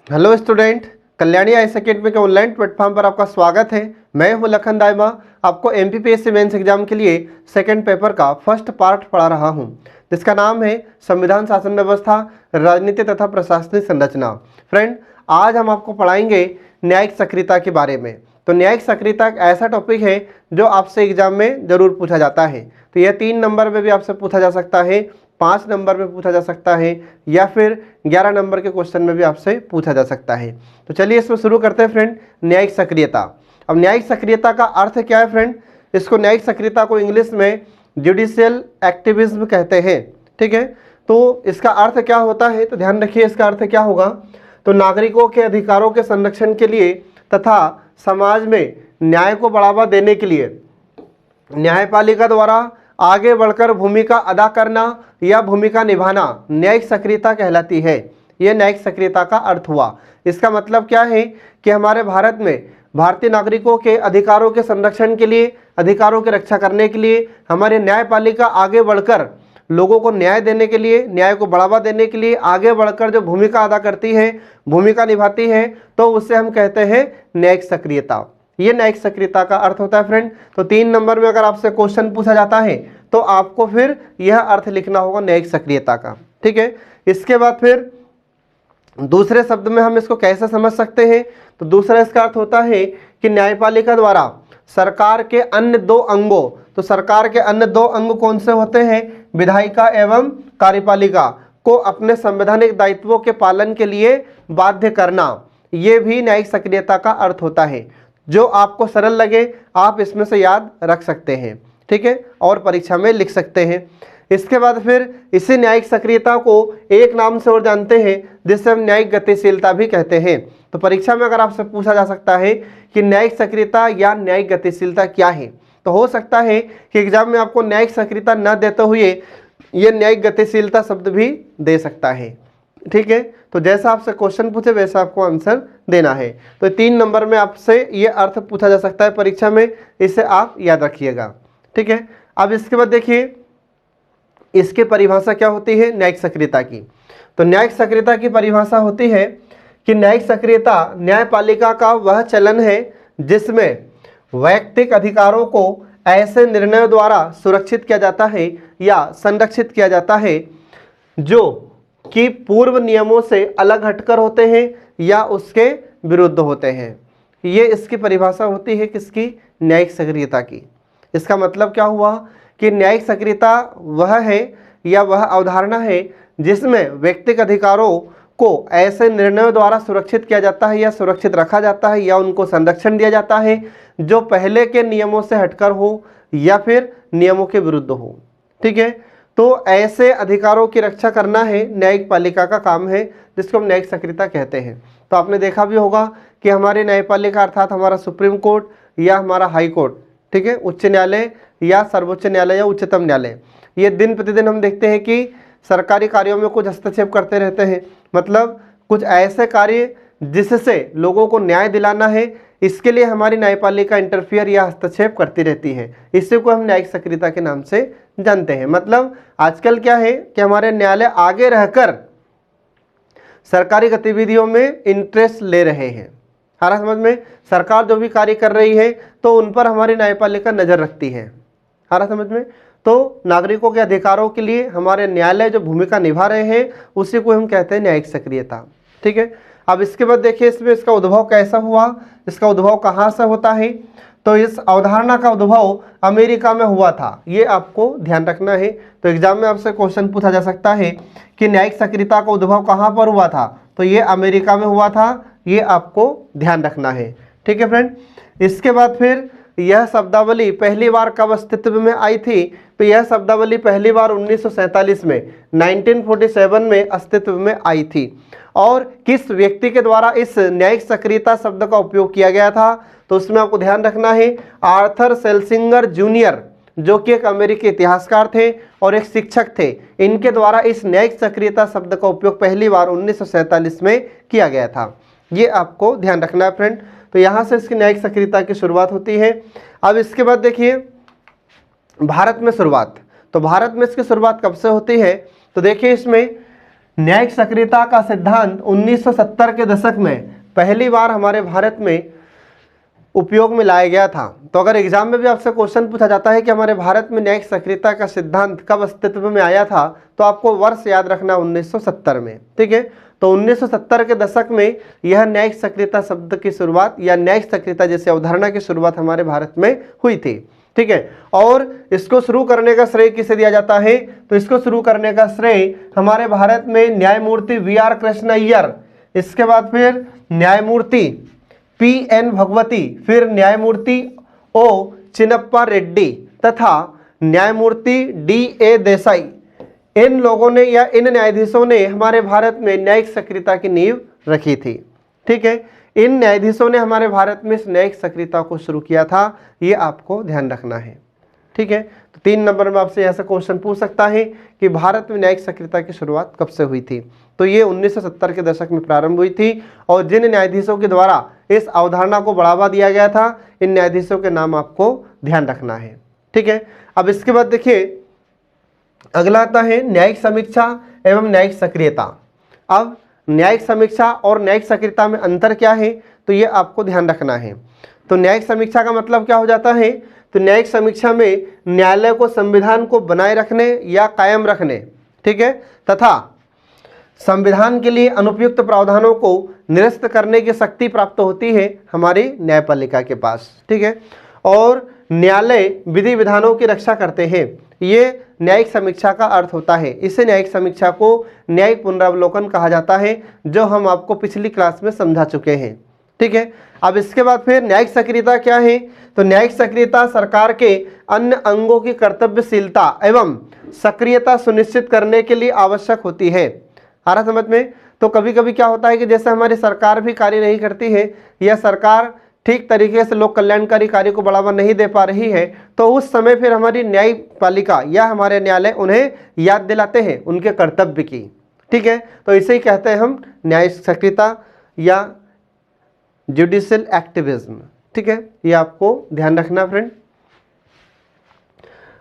Hello student, Kalyani IAS academy के online platform पर आपका स्वागत है। मैं हूं लखन दाइमा, आपको एमपीपीएससी मेंस एग्जाम के लिए सेकंड पेपर का फर्स्ट पार्ट पढ़ा रहा हूं, जिसका नाम है संविधान शासन व्यवस्था, राजनीति तथा प्रशासनिक संरचना। फ्रेंड, आज हम आपको पढ़ाएंगे न्यायिक सक्रियता के बारे में। तो न्यायिक सक्रियता एक ऐसा टॉपिक है जो आपसे एग्जाम में जरूर पूछा जाता है। तो यह 3 नंबर में भी आपसे पूछा जा सकता है, 5 नंबर में पूछा जा सकता है, या फिर 11 नंबर के क्वेश्चन में भी आपसे पूछा जा सकता है। तो चलिए इसमें शुरू करते हैं फ्रेंड, न्यायिक सक्रियता। अब न्यायिक सक्रियता का अर्थ क्या है फ्रेंड? इसको न्यायिक सक्रियता को इंग्लिश में जुडिशियल एक्टिविज्म कहते हैं। ठीक है, तो इसका अर्थ क्या होता है? तो ध्यान रखिए, इसका अर्थ क्या होगा। तो नागरिकों के अधिकारों के संरक्षण के लिए तथा समाज में न्याय को बढ़ावा देने के लिए न्यायपालिका द्वारा आगे बढ़कर भूमिका अदा करना या भूमिका निभाना न्यायिक सक्रियता कहलाती है। यह न्यायिक सक्रियता का अर्थ हुआ। इसका मतलब क्या है कि हमारे भारत में भारतीय नागरिकों के अधिकारों के संरक्षण के लिए, अधिकारों की रक्षा करने के लिए हमारी न्यायपालिका आगे बढ़कर लोगों को न्याय देने के लिए, न्याय को बढ़ावा देने के लिए आगे बढ़कर जो भूमिका अदा करती है, भूमिका निभाती है, तो उससे हम कहते हैं न्यायिक सक्रियता। ये न्यायिक सक्रियता का अर्थ होता है फ्रेंड। तो 3 नंबर में अगर आपसे क्वेश्चन पूछा जाता है तो आपको फिर यह अर्थ लिखना होगा न्यायिक सक्रियता का। ठीक है, इसके बाद फिर दूसरे शब्द में हम इसको कैसे समझ सकते हैं? तो दूसरा इसका अर्थ होता है कि न्यायपालिका द्वारा सरकार के अन्य 2 अंगों, तो सरकार के अन्य 2 अंग कौन से होते हैं? विधायिका एवं कार्यपालिका को अपने संवैधानिक दायित्वों के पालन के लिए बाध्य करना, ये भी न्यायिक सक्रियता का अर्थ होता है। जो आपको सरल लगे आप इसमें से याद रख सकते हैं। ठीक है, और परीक्षा में लिख सकते हैं। इसके बाद फिर इसी न्यायिक सक्रियता को एक नाम से और जानते हैं, जिसे हम न्यायिक गतिशीलता भी कहते हैं। तो परीक्षा में अगर आपसे पूछा जा सकता है कि न्यायिक सक्रियता या न्यायिक गतिशीलता क्या है, तो हो सकता है कि एग्जाम में आपको न्यायिक सक्रियता न देते हुए ये न्यायिक गतिशीलता शब्द भी दे सकता है। ठीक है, तो जैसा आपसे क्वेश्चन पूछे वैसा आपको आंसर देना है। तो 3 नंबर में आपसे ये अर्थ पूछा जा सकता है परीक्षा में, इसे आप याद रखिएगा। ठीक है, अब इसके बाद देखिए इसकी परिभाषा क्या होती है न्यायिक सक्रियता की। तो न्यायिक सक्रियता की परिभाषा होती है कि न्यायिक सक्रियता न्यायपालिका का वह चलन है जिसमें वैयक्तिक अधिकारों को ऐसे निर्णयों द्वारा सुरक्षित किया जाता है या संरक्षित किया जाता है जो कि पूर्व नियमों से अलग हटकर होते हैं या उसके विरुद्ध होते हैं। ये इसकी परिभाषा होती है किसकी? न्यायिक सक्रियता की। इसका मतलब क्या हुआ कि न्यायिक सक्रियता वह है या वह अवधारणा है जिसमें व्यक्तिगत अधिकारों को ऐसे निर्णयों द्वारा सुरक्षित किया जाता है या सुरक्षित रखा जाता है या उनको संरक्षण दिया जाता है जो पहले के नियमों से हटकर हो या फिर नियमों के विरुद्ध हो। ठीक है, तो ऐसे अधिकारों की रक्षा करना है न्यायिक पालिका का काम है, जिसको हम न्यायिक सक्रियता कहते हैं। तो आपने देखा भी होगा कि हमारी न्यायपालिका अर्थात हमारा सुप्रीम कोर्ट या हमारा हाई कोर्ट, ठीक है, उच्च न्यायालय या सर्वोच्च न्यायालय या उच्चतम न्यायालय, ये दिन प्रतिदिन हम देखते हैं कि सरकारी कार्यों में कुछ हस्तक्षेप करते रहते हैं। मतलब कुछ ऐसे कार्य जिससे लोगों को न्याय दिलाना है, इसके लिए हमारी न्यायपालिका इंटरफियर या हस्तक्षेप करती रहती है। इसी को हम न्यायिक सक्रियता के नाम से जानते हैं। मतलब आजकल क्या है कि हमारे न्यायालय आगे रहकर सरकारी गतिविधियों में इंटरेस्ट ले रहे हैं। हमारा समझ में सरकार जो भी कार्य कर रही है तो उन पर हमारी न्यायपालिका नजर रखती है। हमारा समझ में तो नागरिकों के अधिकारों के लिए हमारे न्यायालय जो भूमिका निभा रहे हैं उसी को हम कहते हैं न्यायिक सक्रियता। ठीक है, अब इसके बाद देखिए इसमें इसका उद्भव कैसा हुआ, इसका उद्भव कहाँ से होता है। तो इस अवधारणा का उद्भव अमेरिका में हुआ था, ये आपको ध्यान रखना है। तो एग्जाम में आपसे क्वेश्चन पूछा जा सकता है कि न्यायिक सक्रियता का उद्भव कहाँ पर हुआ था, तो ये अमेरिका में हुआ था, ये आपको ध्यान रखना है। ठीक है फ्रेंड, इसके बाद फिर यह शब्दावली पहली बार कब अस्तित्व में आई थी? तो यह शब्दावली पहली बार 1947 में 1947 में अस्तित्व में आई थी। और किस व्यक्ति के द्वारा इस न्यायिक सक्रियता शब्द का उपयोग किया गया था? तो उसमें आपको ध्यान रखना है आर्थर सेल्सिंगर जूनियर, जो कि एक अमेरिकी इतिहासकार थे और एक शिक्षक थे, इनके द्वारा इस न्यायिक सक्रियता शब्द का उपयोग पहली बार 1947 में किया गया था। ये आपको ध्यान रखना है फ्रेंड। तो यहाँ से इसकी न्यायिक सक्रियता की शुरुआत होती है। अब इसके बाद देखिए भारत में शुरुआत। तो भारत में इसकी शुरुआत कब से होती है? तो देखिए इसमें न्यायिक सक्रियता का सिद्धांत 1970 के दशक में पहली बार हमारे भारत में उपयोग में लाया गया था। तो अगर एग्जाम में भी आपसे क्वेश्चन पूछा जाता है कि हमारे भारत में न्यायिक सक्रियता का सिद्धांत कब अस्तित्व में आया था, तो आपको वर्ष याद रखना 1970 में। ठीक है, तो 1970 के दशक में यह न्यायिक सक्रियता शब्द की शुरुआत या न्यायिक सक्रियता जैसे अवधारणा की शुरुआत हमारे भारत में हुई थी। ठीक है, और इसको शुरू करने का श्रेय किसे दिया जाता है, तो इसको शुरू करने का श्रेय हमारे भारत में न्यायमूर्ति वी.आर. कृष्ण अय्यर, इसके बाद फिर न्यायमूर्ति पी.एन. भगवती, फिर न्यायमूर्ति ओ. चिन्नप्पा रेड्डी तथा न्यायमूर्ति डी.ए. देसाई, इन लोगों ने या इन न्यायाधीशों ने हमारे भारत में न्यायिक सक्रियता की नींव रखी थी। ठीक है, इन न्यायाधीशों ने हमारे भारत में इस न्यायिक सक्रियता को शुरू किया था, ये आपको ध्यान रखना है। ठीक है, तो 3 नंबर में आपसे ऐसा क्वेश्चन पूछ सकता है कि भारत में न्यायिक सक्रियता की शुरुआत कब से हुई थी, तो ये 1970 के दशक में प्रारंभ हुई थी और जिन न्यायाधीशों के द्वारा इस अवधारणा को बढ़ावा दिया गया था, इन न्यायाधीशों के नाम आपको ध्यान रखना है। ठीक है, अब इसके बाद देखिए अगला आता है न्यायिक समीक्षा एवं न्यायिक सक्रियता। अब न्यायिक समीक्षा और न्यायिक सक्रियता में अंतर क्या है, तो ये आपको ध्यान रखना है। तो न्यायिक समीक्षा का मतलब क्या हो जाता है, तो न्यायिक समीक्षा में न्यायालय को संविधान को बनाए रखने या कायम रखने, ठीक है, तथा संविधान के लिए अनुपयुक्त प्रावधानों को निरस्त करने की शक्ति प्राप्त होती है हमारी न्यायपालिका के पास। ठीक है, और न्यायालय विधि विधानों की रक्षा करते हैं, ये न्यायिक समीक्षा का अर्थ होता है। इसे न्यायिक समीक्षा को न्यायिक पुनरावलोकन कहा जाता है, जो हम आपको पिछली क्लास में समझा चुके हैं। ठीक है, अब इसके बाद फिर न्यायिक सक्रियता क्या है, तो न्यायिक सक्रियता सरकार के अन्य अंगों की कर्तव्यशीलता एवं सक्रियता सुनिश्चित करने के लिए आवश्यक होती है। आ रहा समझ में? तो कभी कभी क्या होता है कि जैसे हमारी सरकार भी कार्य नहीं करती है या सरकार ठीक तरीके से लोक कल्याणकारी कार्य को बढ़ावा नहीं दे पा रही है, तो उस समय फिर हमारी न्यायपालिका या हमारे न्यायालय उन्हें याद दिलाते हैं उनके कर्तव्य की। ठीक है, तो इसे ही कहते हैं हम न्यायिक सक्रियता या जुडिशियल एक्टिविज्म। ठीक है, ये आपको ध्यान रखना फ्रेंड।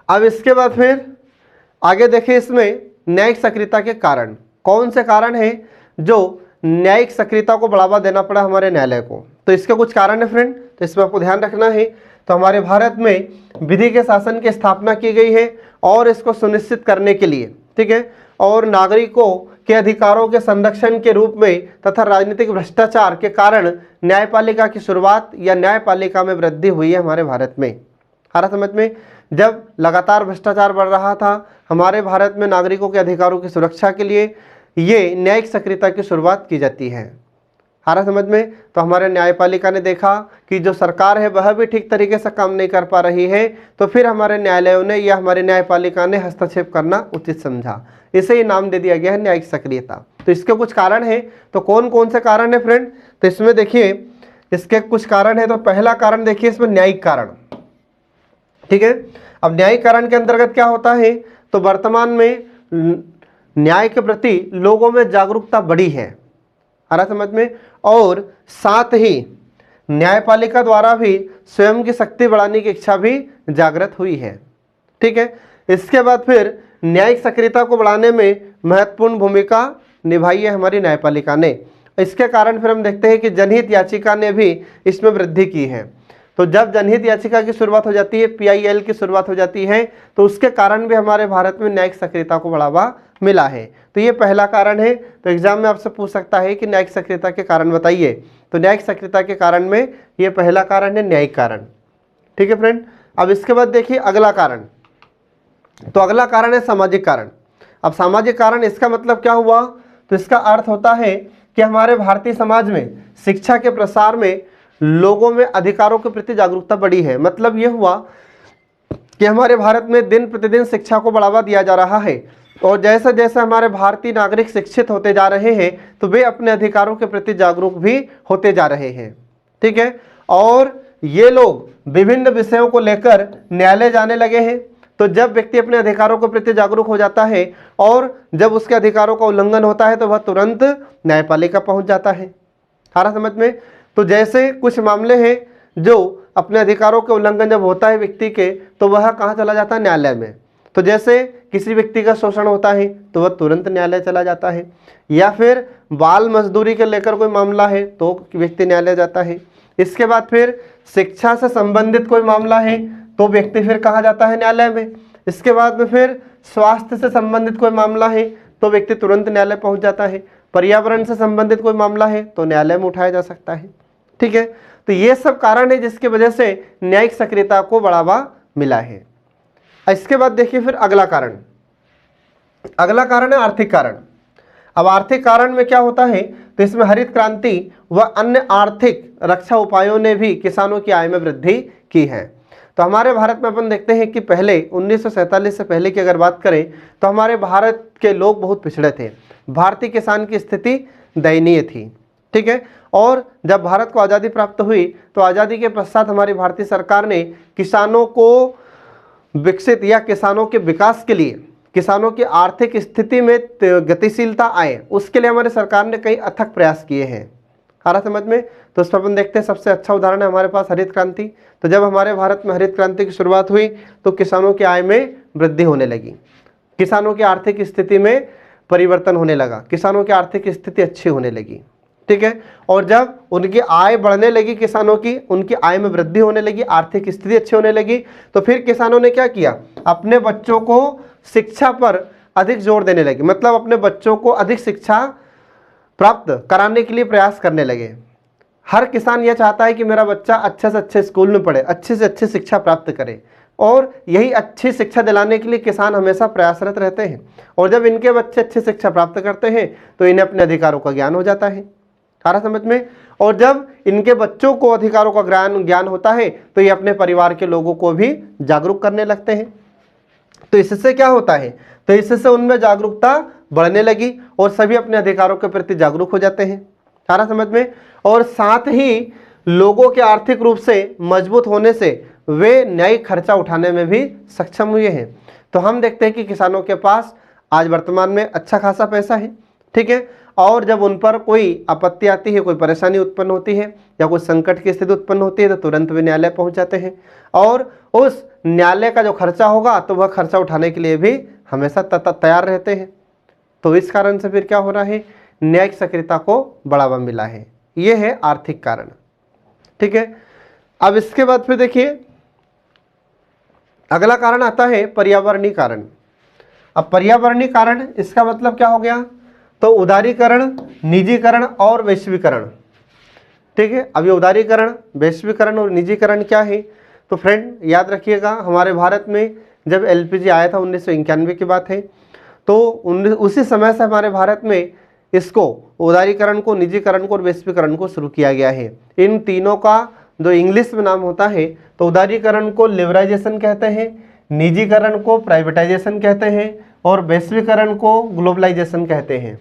अब इसके बाद फिर आगे देखिए, इसमें न्यायिक सक्रियता के कारण कौन से कारण हैं जो न्यायिक सक्रियता को बढ़ावा देना पड़ा हमारे न्यायालय को, तो इसके कुछ कारण है फ्रेंड, तो इसमें आपको ध्यान रखना है। तो हमारे भारत में विधि के शासन की स्थापना की गई है और इसको सुनिश्चित करने के लिए, ठीक है, और नागरिकों के अधिकारों के संरक्षण के रूप में तथा राजनीतिक भ्रष्टाचार के कारण न्यायपालिका की शुरुआत या न्यायपालिका में वृद्धि हुई है हमारे भारत में। हमारा समझ में, जब लगातार भ्रष्टाचार बढ़ रहा था हमारे भारत में, नागरिकों के अधिकारों की सुरक्षा के लिए ये न्यायिक सक्रियता की शुरुआत की जाती है। हमारा समझ में, तो हमारे न्यायपालिका ने देखा कि जो सरकार है वह भी ठीक तरीके से काम नहीं कर पा रही है, तो फिर हमारे न्यायालयों ने या हमारे न्यायपालिका ने हस्तक्षेप करना उचित समझा। इसे ही नाम दे दिया गया है न्यायिक सक्रियता। तो इसके कुछ कारण हैं, तो कौन कौन से कारण है फ्रेंड, तो इसमें देखिए इसके कुछ कारण है। तो पहला कारण देखिए इसमें न्यायिक कारण। ठीक है, अब न्यायिक कारण के अंतर्गत क्या होता है, तो वर्तमान में न्याय के प्रति लोगों में जागरूकता बढ़ी है, आ रहा समझ में, और साथ ही न्यायपालिका द्वारा भी स्वयं की शक्ति बढ़ाने की इच्छा भी जागृत हुई है। ठीक है, इसके बाद फिर न्यायिक सक्रियता को बढ़ाने में महत्वपूर्ण भूमिका निभाई है हमारी न्यायपालिका ने। इसके कारण फिर हम देखते हैं कि जनहित याचिका ने भी इसमें वृद्धि की है। तो जब जनहित याचिका की शुरुआत हो जाती है, PIL की शुरुआत हो जाती है, तो उसके कारण भी हमारे भारत में न्यायिक सक्रियता को बढ़ावा मिला है। तो ये पहला कारण है। तो एग्जाम में आपसे पूछ सकता है कि न्यायिक सक्रियता के कारण बताइए, तो न्यायिक सक्रियता के कारण में ये पहला कारण है न्यायिक कारण। ठीक है फ्रेंड, अब इसके बाद देखिए अगला कारण, तो अगला कारण है सामाजिक कारण। अब सामाजिक कारण इसका मतलब क्या हुआ, तो इसका अर्थ होता है कि हमारे भारतीय समाज में शिक्षा के प्रसार में लोगों में अधिकारों के प्रति जागरूकता बढ़ी है। मतलब ये हुआ कि हमारे भारत में दिन प्रतिदिन शिक्षा को बढ़ावा दिया जा रहा है और जैसे जैसे हमारे भारतीय नागरिक शिक्षित होते जा रहे हैं तो वे अपने अधिकारों के प्रति जागरूक भी होते जा रहे हैं। ठीक है, और ये लोग विभिन्न विषयों को लेकर न्यायालय जाने लगे हैं। तो जब व्यक्ति अपने अधिकारों के प्रति जागरूक हो जाता है और जब उसके अधिकारों का उल्लंघन होता है तो वह तुरंत न्यायपालिका पहुंच जाता है। सारा समझ में, तो जैसे कुछ मामले हैं जो अपने अधिकारों के उल्लंघन जब होता है व्यक्ति के, तो वह कहाँ चला जाता है, न्यायालय में। तो जैसे किसी व्यक्ति का शोषण होता है तो वह तुरंत न्यायालय चला जाता है, या फिर बाल मजदूरी के लेकर कोई मामला है तो व्यक्ति न्यायालय जाता है। इसके बाद फिर शिक्षा से संबंधित कोई मामला है तो व्यक्ति फिर कहाँ जाता है, न्यायालय में। इसके बाद में फिर स्वास्थ्य से संबंधित कोई मामला है तो व्यक्ति तुरंत न्यायालय पहुंच जाता है। पर्यावरण से संबंधित कोई मामला है तो न्यायालय में उठाया जा सकता है। ठीक है, तो ये सब कारण है जिसकी वजह से न्यायिक सक्रियता को बढ़ावा मिला है। इसके बाद देखिए फिर अगला कारण है आर्थिक कारण। अब आर्थिक कारण में क्या होता है, तो इसमें हरित क्रांति व अन्य आर्थिक रक्षा उपायों ने भी किसानों की आय में वृद्धि की है। तो हमारे भारत में अपन देखते हैं कि पहले 1947 से पहले की अगर बात करें तो हमारे भारत के लोग बहुत पिछड़े थे। भारतीय किसान की स्थिति दयनीय थी। ठीक है, और जब भारत को आज़ादी प्राप्त हुई तो आज़ादी के पश्चात हमारी भारतीय सरकार ने किसानों को विकसित या किसानों के विकास के लिए, किसानों की आर्थिक स्थिति में गतिशीलता आए, उसके लिए हमारी सरकार ने कई अथक प्रयास किए हैं। आ रहा समझ में? तो इस पर अपन देखते हैं, सबसे अच्छा उदाहरण है हमारे पास हरित क्रांति। तो जब हमारे भारत में हरित क्रांति की शुरुआत हुई तो किसानों की आय में वृद्धि होने लगी, किसानों की आर्थिक स्थिति में परिवर्तन होने लगा, किसानों की आर्थिक स्थिति अच्छी होने लगी। ठीक है, और जब उनकी आय बढ़ने लगी, किसानों की उनकी आय में वृद्धि होने लगी, आर्थिक स्थिति अच्छी होने लगी, तो फिर किसानों ने क्या किया, अपने बच्चों को शिक्षा पर अधिक जोर देने लगे, मतलब अपने बच्चों को अधिक शिक्षा प्राप्त कराने के लिए प्रयास करने लगे। हर किसान यह चाहता है कि मेरा बच्चा अच्छे से अच्छे स्कूल में पढ़े, अच्छे से अच्छी शिक्षा प्राप्त करे, और यही अच्छी शिक्षा दिलाने के लिए किसान हमेशा प्रयासरत रहते हैं। और जब इनके बच्चे अच्छी शिक्षा प्राप्त करते हैं तो इन्हें अपने अधिकारों का ज्ञान हो जाता है। सारा समझ में? और जब इनके बच्चों को अधिकारों का ज्ञान होता है तो ये अपने परिवार के लोगों को भी जागरूक करने लगते हैं। तो इससे क्या होता है, तो इससे उनमें जागरूकता बढ़ने लगी और सभी अपने अधिकारों के प्रति जागरूक हो जाते हैं। सारा समझ में? और साथ ही लोगों के आर्थिक रूप से मजबूत होने से वे न्यायिक खर्चा उठाने में भी सक्षम हुए हैं। तो हम देखते हैं कि किसानों के पास आज वर्तमान में अच्छा खासा पैसा है। ठीक है, और जब उन पर कोई आपत्ति आती है, कोई परेशानी उत्पन्न होती है या कोई संकट की स्थिति उत्पन्न होती है तो तुरंत वे न्यायालय पहुंच जाते हैं, और उस न्यायालय का जो खर्चा होगा तो वह खर्चा उठाने के लिए भी हमेशा तैयार रहते हैं। तो इस कारण से फिर क्या हो रहा है, न्यायिक सक्रियता को बढ़ावा मिला है। ये है आर्थिक कारण। ठीक है, अब इसके बाद फिर देखिए अगला कारण आता है पर्यावरणीय कारण। अब पर्यावरणीय कारण, इसका मतलब क्या हो गया, तो उदारीकरण, निजीकरण और वैश्वीकरण। ठीक है, अब ये उदारीकरण, वैश्वीकरण और निजीकरण क्या है, तो फ्रेंड याद रखिएगा, हमारे भारत में जब एलपीजी आया था 1991 की बात है, तो उसी समय से हमारे भारत में इसको उदारीकरण को, निजीकरण को और वैश्वीकरण को शुरू किया गया है। इन तीनों का जो इंग्लिश में नाम होता है, तो उदारीकरण को लिबराइजेशन कहते हैं, निजीकरण को प्राइवेटाइजेशन कहते हैं और वैश्वीकरण को ग्लोबलाइजेशन कहते हैं।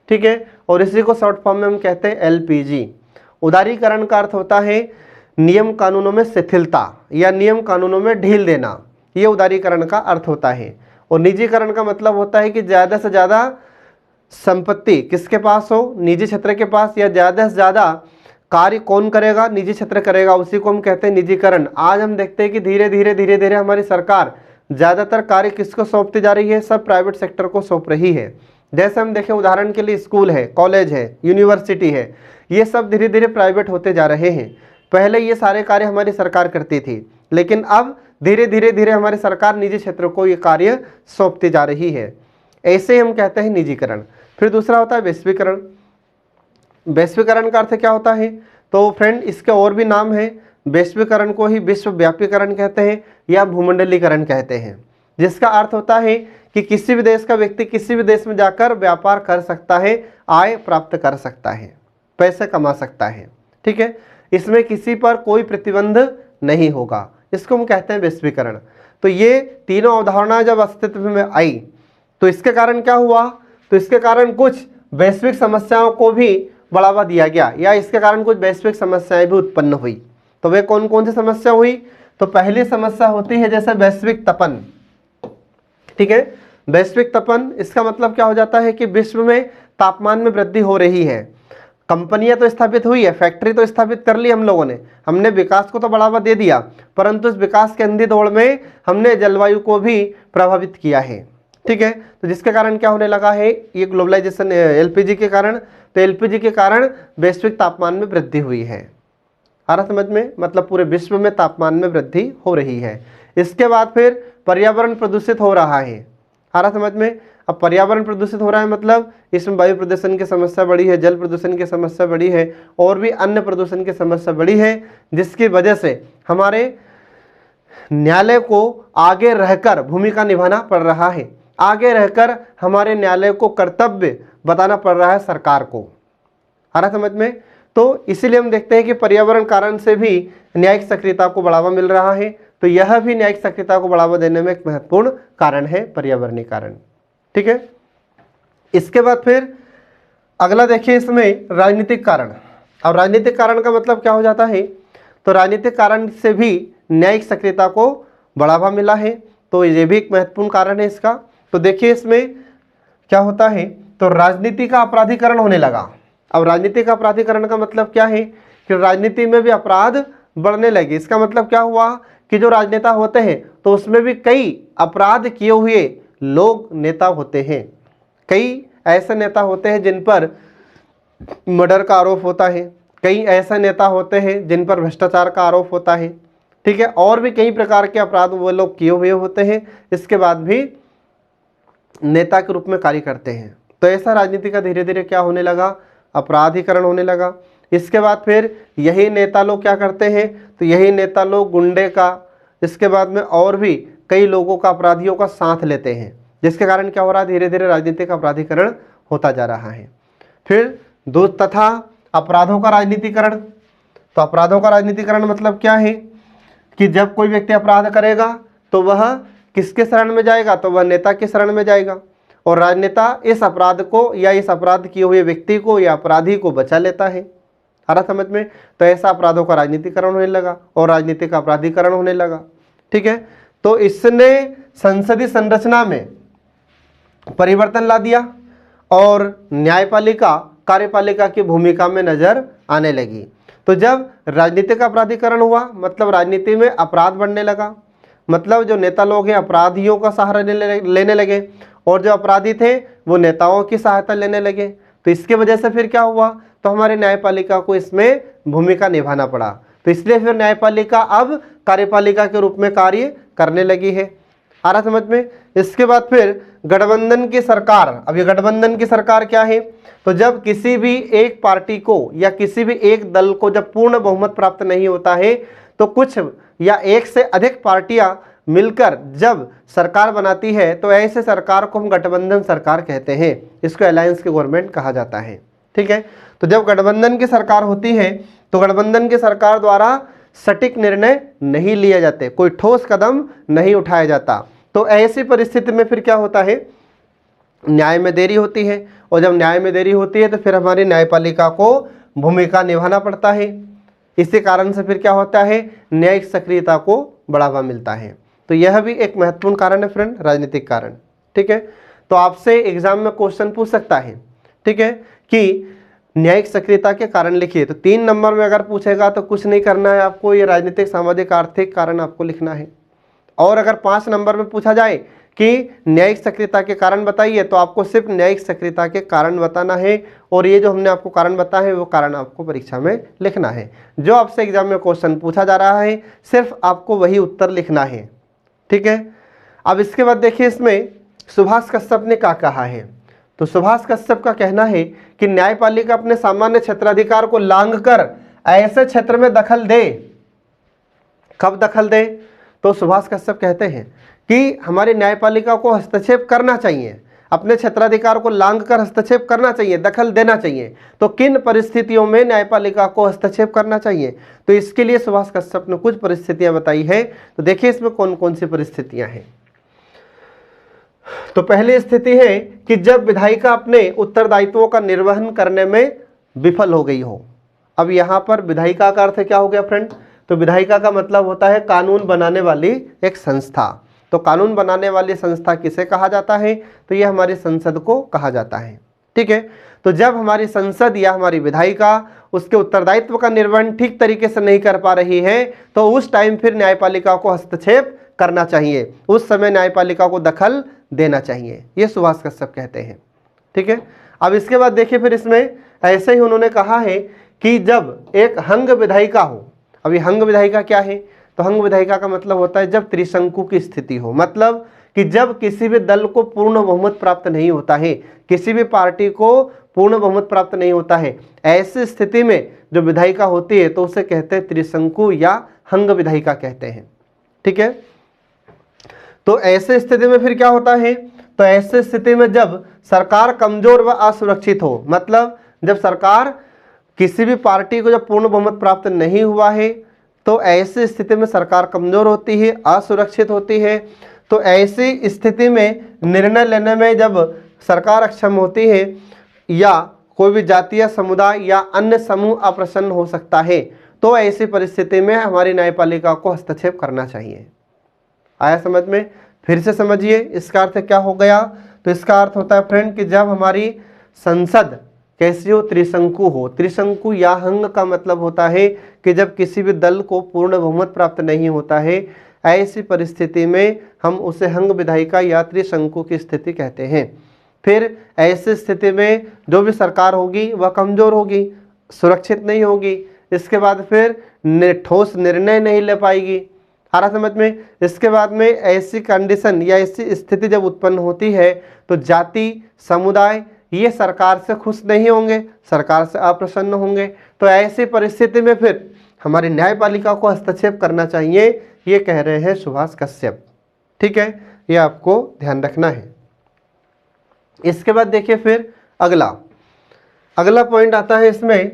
ठीक है, और इसी को शॉर्ट फॉर्म में हम कहते हैं एलपीजी। उदारीकरण का अर्थ होता है नियम कानूनों में शिथिलता या नियम कानूनों में ढील देना, ये उदारीकरण का अर्थ होता है। और निजीकरण का मतलब होता है कि ज़्यादा से ज़्यादा संपत्ति किसके पास हो, निजी क्षेत्र के पास, या ज़्यादा से ज़्यादा कार्य कौन करेगा, निजी क्षेत्र करेगा, उसी को हम कहते हैं निजीकरण। आज हम देखते हैं कि धीरे धीरे हमारी सरकार ज़्यादातर कार्य किसको सौंपती जा रही है, सब प्राइवेट सेक्टर को सौंप रही है। जैसे हम देखें उदाहरण के लिए स्कूल है, कॉलेज है, यूनिवर्सिटी है, ये सब धीरे धीरे प्राइवेट होते जा रहे हैं। पहले ये सारे कार्य हमारी सरकार करती थी, लेकिन अब धीरे धीरे हमारी सरकार निजी क्षेत्र को ये कार्य सौंपती जा रही है। ऐसे हम कहते हैं निजीकरण। फिर दूसरा होता है वैश्वीकरण। वैश्वीकरण का अर्थ क्या होता है, तो फ्रेंड इसके और भी नाम है। वैश्वीकरण को ही विश्वव्यापीकरण कहते हैं या भूमंडलीकरण कहते हैं, जिसका अर्थ होता है कि किसी भी देश का व्यक्ति किसी भी देश में जाकर व्यापार कर सकता है, आय प्राप्त कर सकता है, पैसे कमा सकता है। ठीक है, इसमें किसी पर कोई प्रतिबंध नहीं होगा, इसको हम कहते हैं वैश्वीकरण। तो ये तीनों अवधारणा जब अस्तित्व में आई तो इसके कारण क्या हुआ, तो इसके कारण कुछ वैश्विक समस्याओं को भी बढ़ावा दिया गया, या इसके कारण कुछ वैश्विक समस्याएं भी उत्पन्न हुई। तो वे कौन कौन सी समस्या हुई, तो पहली समस्या होती है जैसे वैश्विक तपन। ठीक है, वैश्विक तपन, इसका मतलब क्या हो जाता है कि विश्व में तापमान में वृद्धि हो रही है। कंपनियां तो स्थापित हुई है, फैक्ट्री तो स्थापित कर ली हम लोगों ने, हमने विकास को तो बढ़ावा दे दिया, परंतु इस विकास के अंधी दौड़ में हमने जलवायु को भी प्रभावित किया है। ठीक है। तो जिसके कारण क्या होने लगा है, ये ग्लोबलाइजेशन एलपीजी के कारण, तो एलपीजी के कारण वैश्विक तापमान में वृद्धि हुई है। आ रहा समझ में, मतलब पूरे विश्व में तापमान में वृद्धि हो रही है। इसके बाद फिर पर्यावरण प्रदूषित हो रहा है। आ रहा समझ में। अब पर्यावरण प्रदूषित हो रहा है मतलब इसमें वायु प्रदूषण की समस्या बढ़ी है, जल प्रदूषण की समस्या बढ़ी है, और भी अन्य प्रदूषण की समस्या बढ़ी है, जिसकी वजह से हमारे न्यायालय को आगे रहकर भूमिका निभाना पड़ रहा है। आगे रहकर हमारे न्यायालय को कर्तव्य बताना पड़ रहा है सरकार को। आ रहा समझ में। तो इसीलिए हम देखते हैं कि पर्यावरण कारण से भी न्यायिक सक्रियता को बढ़ावा मिल रहा है। तो यह भी न्यायिक सक्रियता को बढ़ावा देने में एक महत्वपूर्ण कारण है, पर्यावरणीय कारण। ठीक है। इसके बाद फिर अगला देखिए इसमें राजनीतिक कारण। अब राजनीतिक कारण का मतलब क्या हो जाता है, तो राजनीतिक कारण से भी न्यायिक सक्रियता को बढ़ावा मिला है, तो ये भी एक महत्वपूर्ण कारण है इसका। तो देखिए इसमें क्या होता है, तो राजनीति का अपराधीकरण होने लगा। अब राजनीति का अपराधीकरण का मतलब क्या है कि राजनीति में भी अपराध बढ़ने लगे। इसका मतलब क्या हुआ कि जो राजनेता होते हैं तो उसमें भी कई अपराध किए हुए लोग नेता होते हैं। कई ऐसे नेता होते हैं जिन पर मर्डर का आरोप होता है, कई ऐसे नेता होते हैं जिन पर भ्रष्टाचार का आरोप होता है। ठीक है। और भी कई प्रकार के अपराध वो लोग किए हुए होते हैं, इसके बाद भी नेता के रूप में कार्य करते हैं। तो ऐसा राजनीति का धीरे धीरे क्या होने लगा, अपराधीकरण होने लगा। इसके बाद फिर यही नेता लोग क्या करते हैं, तो यही नेता लोग गुंडे का, इसके बाद में और भी कई लोगों का, अपराधियों का साथ लेते हैं, जिसके कारण क्या हो रहा है, धीरे धीरे राजनीति का अपराधीकरण होता जा रहा है। फिर दो तथा अपराधों का राजनीतिकरण। तो अपराधों का राजनीतिकरण मतलब क्या है कि जब कोई व्यक्ति अपराध करेगा तो वह किसके शरण में जाएगा, तो वह नेता के शरण में जाएगा, और राजनेता इस अपराध को या इस अपराध किए हुए व्यक्ति को या अपराधी को बचा लेता है। आ रहा समझ में। तो ऐसा अपराधों का राजनीतिकरण होने लगा और राजनीति का अपराधीकरण होने लगा। ठीक है। तो इसने संसदीय संरचना में परिवर्तन ला दिया और न्यायपालिका कार्यपालिका की भूमिका में नजर आने लगी। तो जब राजनीतिक अपराधीकरण हुआ मतलब राजनीति में अपराध बढ़ने लगा, मतलब जो नेता लोग हैं अपराधियों का सहारा लेने लगे, और जो अपराधी थे वो नेताओं की सहायता लेने लगे। तो इसकी वजह से फिर क्या हुआ, तो हमारे न्यायपालिका को इसमें भूमिका निभाना पड़ा। तो इसलिए फिर न्यायपालिका अब कार्यपालिका के रूप में कार्य करने लगी है। आ रहा समझ में। इसके बाद फिर गठबंधन की सरकार। अब ये गठबंधन की सरकार क्या है, तो जब किसी भी एक पार्टी को या किसी भी एक दल को जब पूर्ण बहुमत प्राप्त नहीं होता है तो कुछ या एक से अधिक पार्टियां मिलकर जब सरकार बनाती है तो ऐसे सरकार को हम गठबंधन सरकार कहते हैं। इसको अलायंस की गवर्नमेंट कहा जाता है। ठीक है। तो जब गठबंधन की सरकार होती है तो गठबंधन की सरकार द्वारा सटीक निर्णय नहीं लिए जाते, कोई ठोस कदम नहीं उठाया जाता। तो ऐसी परिस्थिति में फिर क्या होता है, न्याय में देरी होती है, और जब न्याय में देरी होती है तो फिर हमारी न्यायपालिका को भूमिका निभाना पड़ता है। इसी कारण से फिर क्या होता है, न्यायिक सक्रियता को बढ़ावा मिलता है। तो यह भी एक महत्वपूर्ण कारण है फ्रेंड, राजनीतिक कारण। ठीक है। तो आपसे एग्जाम में क्वेश्चन पूछ सकता है, ठीक है, कि न्यायिक सक्रियता के कारण लिखिए। तो 3 नंबर में अगर पूछेगा तो कुछ नहीं करना है आपको, ये राजनीतिक सामाजिक आर्थिक कारण आपको लिखना है। और अगर 5 नंबर में पूछा जाए कि न्यायिक सक्रियता के कारण बताइए तो आपको सिर्फ न्यायिक सक्रियता के कारण बताना है, और ये जो हमने आपको कारण बताए हैं वो कारण आपको परीक्षा में लिखना है। जो आपसे एग्जाम में क्वेश्चन पूछा जा रहा है सिर्फ आपको वही उत्तर लिखना है। ठीक है। अब इसके बाद देखिए इसमें सुभाष कश्यप ने क्या कहा है। तो सुभाष कश्यप का कहना है कि न्यायपालिका अपने सामान्य क्षेत्राधिकार को लांघकर ऐसे क्षेत्र में दखल दे। कब दखल दे, तो सुभाष कश्यप कहते हैं कि हमारी न्यायपालिका को हस्तक्षेप करना चाहिए, अपने क्षेत्राधिकार को लांघकर हस्तक्षेप करना चाहिए, दखल देना चाहिए। तो किन परिस्थितियों में न्यायपालिका को हस्तक्षेप करना चाहिए, तो इसके लिए सुभाष कश्यप ने कुछ परिस्थितियां बताई है। तो देखिए इसमें कौन कौन सी परिस्थितियां हैं। तो पहली स्थिति है कि जब विधायिका अपने उत्तरदायित्वों का निर्वहन करने में विफल हो गई हो। अब यहां पर विधायिका का अर्थ क्या हो गया फ्रेंड, तो विधायिका का मतलब होता है कानून बनाने वाली एक संस्था। तो कानून बनाने वाली संस्था किसे कहा जाता है, तो यह हमारी संसद को कहा जाता है। ठीक है। तो जब हमारी संसद या हमारी विधायिका उसके उत्तरदायित्व का निर्वहन ठीक तरीके से नहीं कर पा रही है तो उस टाइम फिर न्यायपालिका को हस्तक्षेप करना चाहिए, उस समय न्यायपालिका को दखल देना चाहिए, ये सुभाष कश्यप कहते हैं। ठीक है, अब इसके बाद देखिए फिर इसमें ऐसे ही उन्होंने कहा है कि जब एक हंग विधायिका हो, अभी हंग विधायिका क्या है, तो हंग विधायिका का मतलब होता है जब त्रिशंकु की स्थिति हो, मतलब कि जब किसी भी दल को पूर्ण बहुमत प्राप्त नहीं होता है, किसी भी पार्टी को पूर्ण बहुमत प्राप्त नहीं होता है, ऐसी स्थिति में जो विधायिका होती है तो उसे कहते हैं त्रिशंकु या हंग विधायिका कहते हैं। ठीक है, तो ऐसे स्थिति में फिर क्या होता है, तो ऐसे स्थिति में जब सरकार कमजोर व असुरक्षित हो, मतलब जब सरकार किसी भी पार्टी को जब पूर्ण बहुमत प्राप्त नहीं हुआ है तो ऐसी स्थिति में सरकार कमजोर होती है, असुरक्षित होती है, तो ऐसी स्थिति में निर्णय लेने में जब सरकार अक्षम होती है या कोई भी जातीय समुदाय या अन्य समूह अप्रसन्न हो सकता है, तो ऐसी परिस्थिति में हमारी न्यायपालिका को हस्तक्षेप करना चाहिए। आया समझ में? फिर से समझिए इसका अर्थ क्या हो गया, तो इसका अर्थ होता है फ्रेंड कि जब हमारी संसद कैसी हो, त्रिशंकु हो। त्रिशंकु या हंग का मतलब होता है कि जब किसी भी दल को पूर्ण बहुमत प्राप्त नहीं होता है, ऐसी परिस्थिति में हम उसे हंग विधायिका या त्रिशंकु की स्थिति कहते हैं। फिर ऐसी स्थिति में जो भी सरकार होगी वह कमजोर होगी, सुरक्षित नहीं होगी, इसके बाद फिर ठोस निर्णय नहीं ले पाएगी। आ रहा समझ में? इसके बाद में ऐसी कंडीशन या ऐसी स्थिति जब उत्पन्न होती है तो जाति समुदाय ये सरकार से खुश नहीं होंगे, सरकार से अप्रसन्न होंगे, तो ऐसी परिस्थिति में फिर हमारी न्यायपालिका को हस्तक्षेप करना चाहिए, ये कह रहे हैं सुभाष कश्यप। ठीक है, ये आपको ध्यान रखना है। इसके बाद देखिए फिर अगला पॉइंट आता है इसमें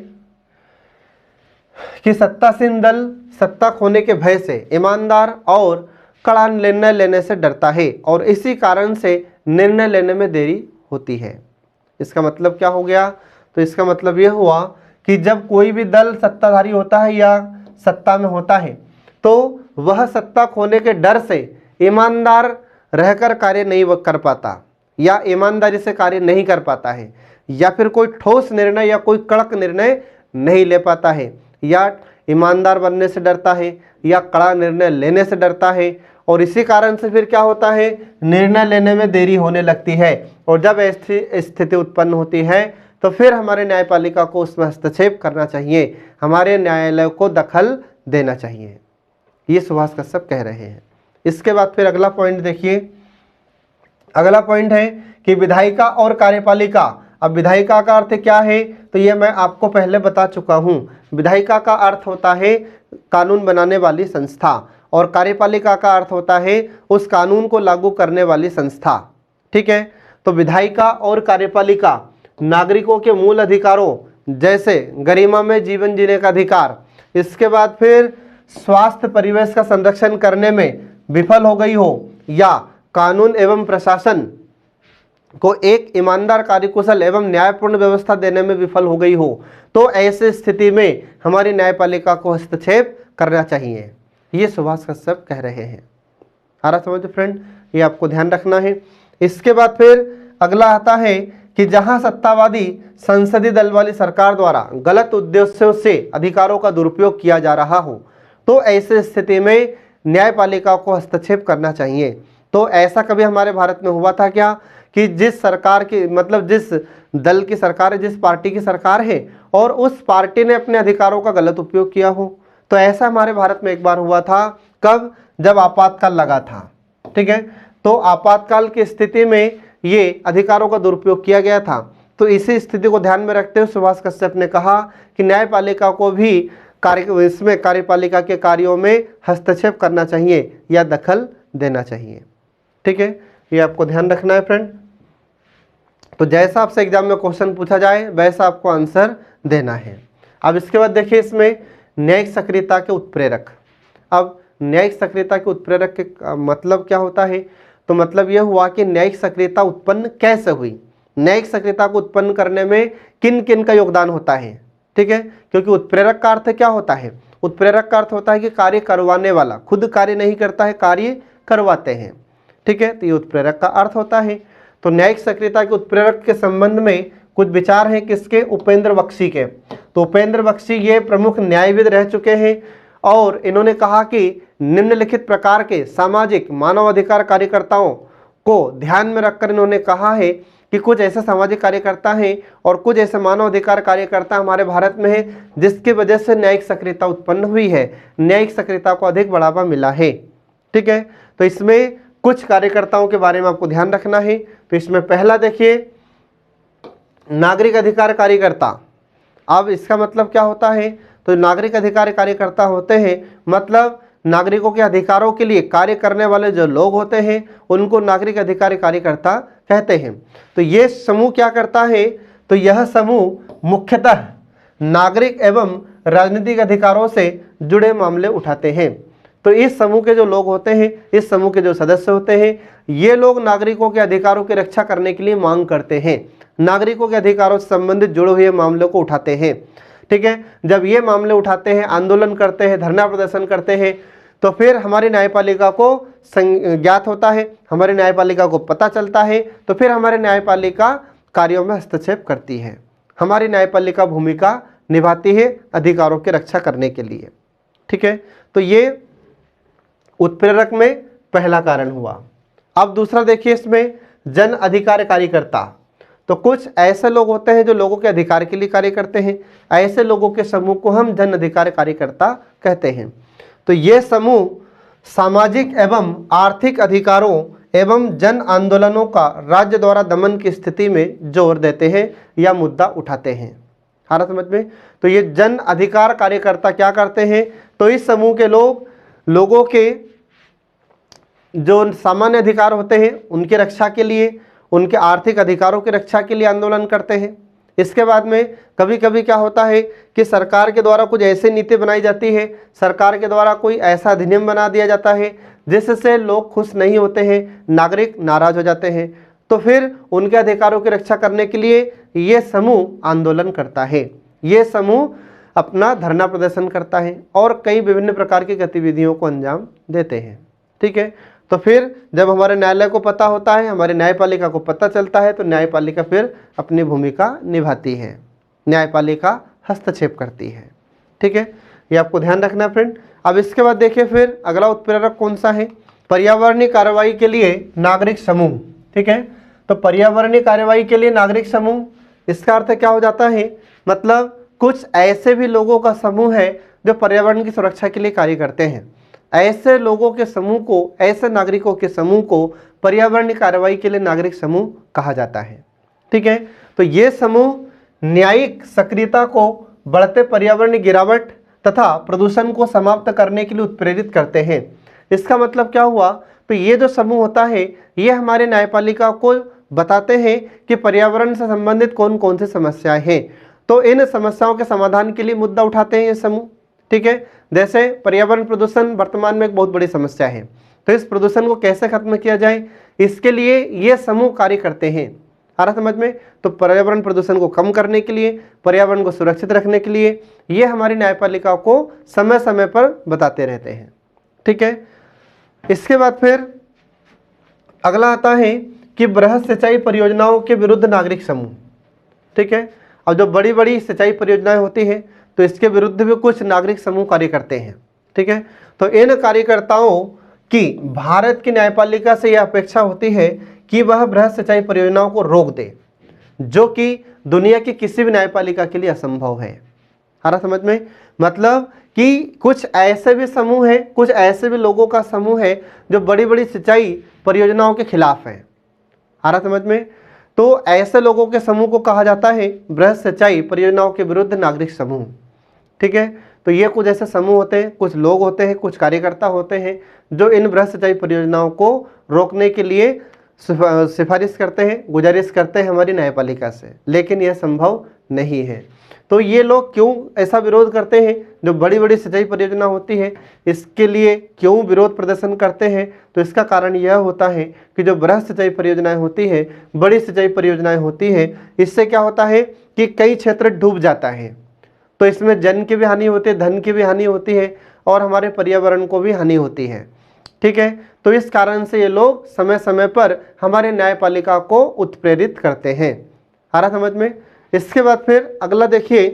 कि सत्तासीन दल सत्ता खोने के भय से ईमानदार और कड़ा निर्णय लेने से डरता है और इसी कारण से निर्णय लेने में देरी होती है। इसका मतलब क्या हो गया, तो इसका मतलब यह हुआ कि जब कोई भी दल सत्ताधारी होता है या सत्ता में होता है तो वह सत्ता खोने के डर से ईमानदार रहकर कार्य नहीं कर पाता या ईमानदारी से कार्य नहीं कर पाता है, या फिर कोई ठोस निर्णय या कोई कड़क निर्णय नहीं ले पाता है, या ईमानदार बनने से डरता है या कड़ा निर्णय लेने से डरता है, और इसी कारण से फिर क्या होता है, निर्णय लेने में देरी होने लगती है। और जब ऐसी स्थिति उत्पन्न होती है तो फिर हमारे न्यायपालिका को उसमें हस्तक्षेप करना चाहिए, हमारे न्यायालय को दखल देना चाहिए, ये सुभाष कश्यप कह रहे हैं। इसके बाद फिर अगला पॉइंट देखिए, अगला पॉइंट है कि विधायिका और कार्यपालिका। अब विधायिका का अर्थ क्या है, तो ये मैं आपको पहले बता चुका हूँ। विधायिका का अर्थ होता है कानून बनाने वाली संस्था और कार्यपालिका का अर्थ होता है उस कानून को लागू करने वाली संस्था। ठीक है, तो विधायिका और कार्यपालिका नागरिकों के मूल अधिकारों जैसे गरिमा में जीवन जीने का अधिकार, इसके बाद फिर स्वास्थ्य परिवेश का संरक्षण करने में विफल हो गई हो या कानून एवं प्रशासन को एक ईमानदार कार्यकुशल एवं न्यायपूर्ण व्यवस्था देने में विफल हो गई हो, तो ऐसी स्थिति में हमारी न्यायपालिका को हस्तक्षेप करना चाहिए, ये सुभाष कश्यप कह रहे हैं। आ रहा समझ फ्रेंड, ये आपको ध्यान रखना है। इसके बाद फिर अगला आता है कि जहां सत्तावादी संसदीय दल वाली सरकार द्वारा गलत उद्देश्यों से अधिकारों का दुरुपयोग किया जा रहा हो, तो ऐसी स्थिति में न्यायपालिका को हस्तक्षेप करना चाहिए। तो ऐसा कभी हमारे भारत में हुआ था क्या कि जिस सरकार की, मतलब जिस दल की सरकार है, जिस पार्टी की सरकार है और उस पार्टी ने अपने अधिकारों का गलत उपयोग किया हो? तो ऐसा हमारे भारत में एक बार हुआ था। कब? जब आपातकाल लगा था। ठीक है, तो आपातकाल की स्थिति में ये अधिकारों का दुरुपयोग किया गया था। तो इसी स्थिति को ध्यान में रखते हुए सुभाष कश्यप ने कहा कि न्यायपालिका को भी इसमें कार्यपालिका के कार्यों में हस्तक्षेप करना चाहिए या दखल देना चाहिए। ठीक है, ये आपको ध्यान रखना है फ्रेंड। तो जैसा आपसे एग्जाम में क्वेश्चन पूछा जाए वैसा आपको आंसर देना है। अब इसके बाद देखिए इसमें न्यायिक सक्रियता के उत्प्रेरक। अब न्यायिक सक्रियता के उत्प्रेरक के मतलब क्या होता है, तो मतलब यह हुआ कि न्यायिक सक्रियता उत्पन्न कैसे हुई, न्यायिक सक्रियता को उत्पन्न करने में किन किन का योगदान होता है। ठीक है, क्योंकि उत्प्रेरक का अर्थ क्या होता है, उत्प्रेरक का अर्थ होता है कि कार्य करवाने वाला, खुद कार्य नहीं करता है, कार्य करवाते हैं। ठीक है, तो ये उत्प्रेरक का अर्थ होता है। तो न्यायिक सक्रियता के उत्प्रेरक के संबंध में कुछ विचार हैं किसके, उपेंद्र बख्शी के। तो उपेंद्र बख्शी ये प्रमुख न्यायविद रह चुके हैं और इन्होंने कहा कि निम्नलिखित प्रकार के सामाजिक मानवाधिकार कार्यकर्ताओं को ध्यान में रखकर इन्होंने कहा है कि कुछ ऐसे सामाजिक कार्यकर्ता हैं और कुछ ऐसे मानव अधिकार कार्यकर्ता हमारे भारत में है जिसकी वजह से न्यायिक सक्रियता उत्पन्न हुई है, न्यायिक सक्रियता को अधिक बढ़ावा मिला है। ठीक है, तो इसमें कुछ कार्यकर्ताओं के बारे में आपको ध्यान रखना है। तो इसमें पहला देखिए, नागरिक अधिकार कार्यकर्ता। अब इसका मतलब क्या होता है? तो नागरिक अधिकार कार्यकर्ता होते हैं मतलब नागरिकों के अधिकारों के लिए कार्य करने वाले जो लोग होते हैं उनको नागरिक अधिकार कार्यकर्ता कहते हैं। तो ये समूह क्या करता है? तो यह समूह मुख्यतः नागरिक एवं राजनीतिक अधिकारों से जुड़े मामले उठाते हैं। तो इस समूह के जो लोग होते हैं, इस समूह के जो सदस्य होते हैं, ये लोग नागरिकों के अधिकारों की रक्षा करने के लिए मांग करते हैं, नागरिकों के अधिकारों से संबंधित जुड़े हुए मामलों को उठाते हैं। ठीक है, जब ये मामले उठाते हैं, आंदोलन करते हैं, धरना प्रदर्शन करते हैं, तो फिर हमारी न्यायपालिका को ज्ञात होता है, हमारी न्यायपालिका को पता चलता है, तो फिर हमारी न्यायपालिका कार्यों में हस्तक्षेप करती है, हमारी न्यायपालिका भूमिका निभाती है अधिकारों की रक्षा करने के लिए। ठीक है, तो ये उत्प्रेरक में पहला कारण हुआ। अब दूसरा देखिए, इसमें जन अधिकार कार्यकर्ता। तो कुछ ऐसे लोग होते हैं जो लोगों के अधिकार के लिए कार्य करते हैं, ऐसे लोगों के समूह को हम जन अधिकार कार्यकर्ता कहते हैं। तो ये समूह सामाजिक एवं आर्थिक अधिकारों एवं जन आंदोलनों का राज्य द्वारा दमन की स्थिति में जोर देते हैं या मुद्दा उठाते हैं। आ रहा समझ में? तो ये जन अधिकार कार्यकर्ता क्या करते हैं? तो इस समूह के लोगों के जो सामान्य अधिकार होते हैं उनकी रक्षा के लिए, उनके आर्थिक अधिकारों की रक्षा के लिए आंदोलन करते हैं। इसके बाद में कभी कभी क्या होता है कि सरकार के द्वारा कुछ ऐसी नीति बनाई जाती है, सरकार के द्वारा कोई ऐसा अधिनियम बना दिया जाता है जिससे लोग खुश नहीं होते हैं, नागरिक नाराज हो जाते हैं, तो फिर उनके अधिकारों की रक्षा करने के लिए ये समूह आंदोलन करता है, ये समूह अपना धरना प्रदर्शन करता है और कई विभिन्न प्रकार की गतिविधियों को अंजाम देते हैं। ठीक है, तो फिर जब हमारे न्यायालय को पता होता है, हमारे न्यायपालिका को पता चलता है, तो न्यायपालिका फिर अपनी भूमिका निभाती है, न्यायपालिका हस्तक्षेप करती है। ठीक है, ये आपको ध्यान रखना है फ्रेंड। अब इसके बाद देखिए फिर अगला उत्प्रेरक कौन सा है? पर्यावरणीय कार्रवाई के लिए नागरिक समूह। ठीक है, तो पर्यावरणीय कार्रवाई के लिए नागरिक समूह, इसका अर्थ क्या हो जाता है? मतलब कुछ ऐसे भी लोगों का समूह है जो पर्यावरण की सुरक्षा के लिए कार्य करते हैं। ऐसे लोगों के समूह को, ऐसे नागरिकों के समूह को पर्यावरणीय कार्रवाई के लिए नागरिक समूह कहा जाता है। ठीक है, तो ये समूह न्यायिक सक्रियता को बढ़ते पर्यावरणीय गिरावट तथा प्रदूषण को समाप्त करने के लिए उत्प्रेरित करते हैं। इसका मतलब क्या हुआ? तो ये जो समूह होता है ये हमारे न्यायपालिका को बताते हैं कि पर्यावरण से संबंधित कौन कौन सी समस्याएं हैं, तो इन समस्याओं के समाधान के लिए मुद्दा उठाते हैं ये समूह। ठीक है, जैसे पर्यावरण प्रदूषण वर्तमान में एक बहुत बड़ी समस्या है, तो इस प्रदूषण को कैसे खत्म किया जाए, इसके लिए ये समूह कार्य करते हैं। आ रहा समझ में? तो पर्यावरण प्रदूषण को कम करने के लिए, पर्यावरण को सुरक्षित रखने के लिए ये हमारी न्यायपालिका को समय समय पर बताते रहते हैं। ठीक है, इसके बाद फिर अगला आता है कि बृहद सिंचाई परियोजनाओं के विरुद्ध नागरिक समूह। ठीक है, अब जो बड़ी बड़ी सिंचाई परियोजनाएं होती हैं तो इसके विरुद्ध भी कुछ नागरिक समूह कार्य करते हैं। ठीक है, तो इन कार्यकर्ताओं की भारत की न्यायपालिका से यह अपेक्षा होती है कि वह बृहद सिंचाई परियोजनाओं को रोक दे, जो कि दुनिया की किसी भी न्यायपालिका के लिए असंभव है। आ रहा समझ में? मतलब कि कुछ ऐसे भी समूह है, कुछ ऐसे भी लोगों का समूह है जो बड़ी बड़ी सिंचाई परियोजनाओं के खिलाफ है। आ रहा समझ में? तो ऐसे लोगों के समूह को कहा जाता है बृहद सिंचाई परियोजनाओं के विरुद्ध नागरिक समूह। ठीक है, तो ये कुछ ऐसे समूह होते हैं, कुछ लोग होते हैं, कुछ कार्यकर्ता होते हैं जो इन बृहद सिंचाई परियोजनाओं को रोकने के लिए सिफारिश करते हैं, गुजारिश करते हैं हमारी न्यायपालिका से, लेकिन यह संभव नहीं है। तो ये लोग क्यों ऐसा विरोध करते हैं? जो बड़ी बड़ी सिंचाई परियोजना होती है इसके लिए क्यों विरोध प्रदर्शन करते हैं? तो इसका कारण यह होता है कि जो बृहद सिंचाई परियोजनाएं होती है, बड़ी सिंचाई परियोजनाएं होती है, इससे क्या होता है कि कई क्षेत्र डूब जाता है, तो इसमें जन की भी हानि होती है, धन की भी हानि होती है और हमारे पर्यावरण को भी हानि होती है। ठीक है, तो इस कारण से ये लोग समय समय पर हमारे न्यायपालिका को उत्प्रेरित करते हैं। आ रहा समझ में? इसके बाद फिर अगला देखिए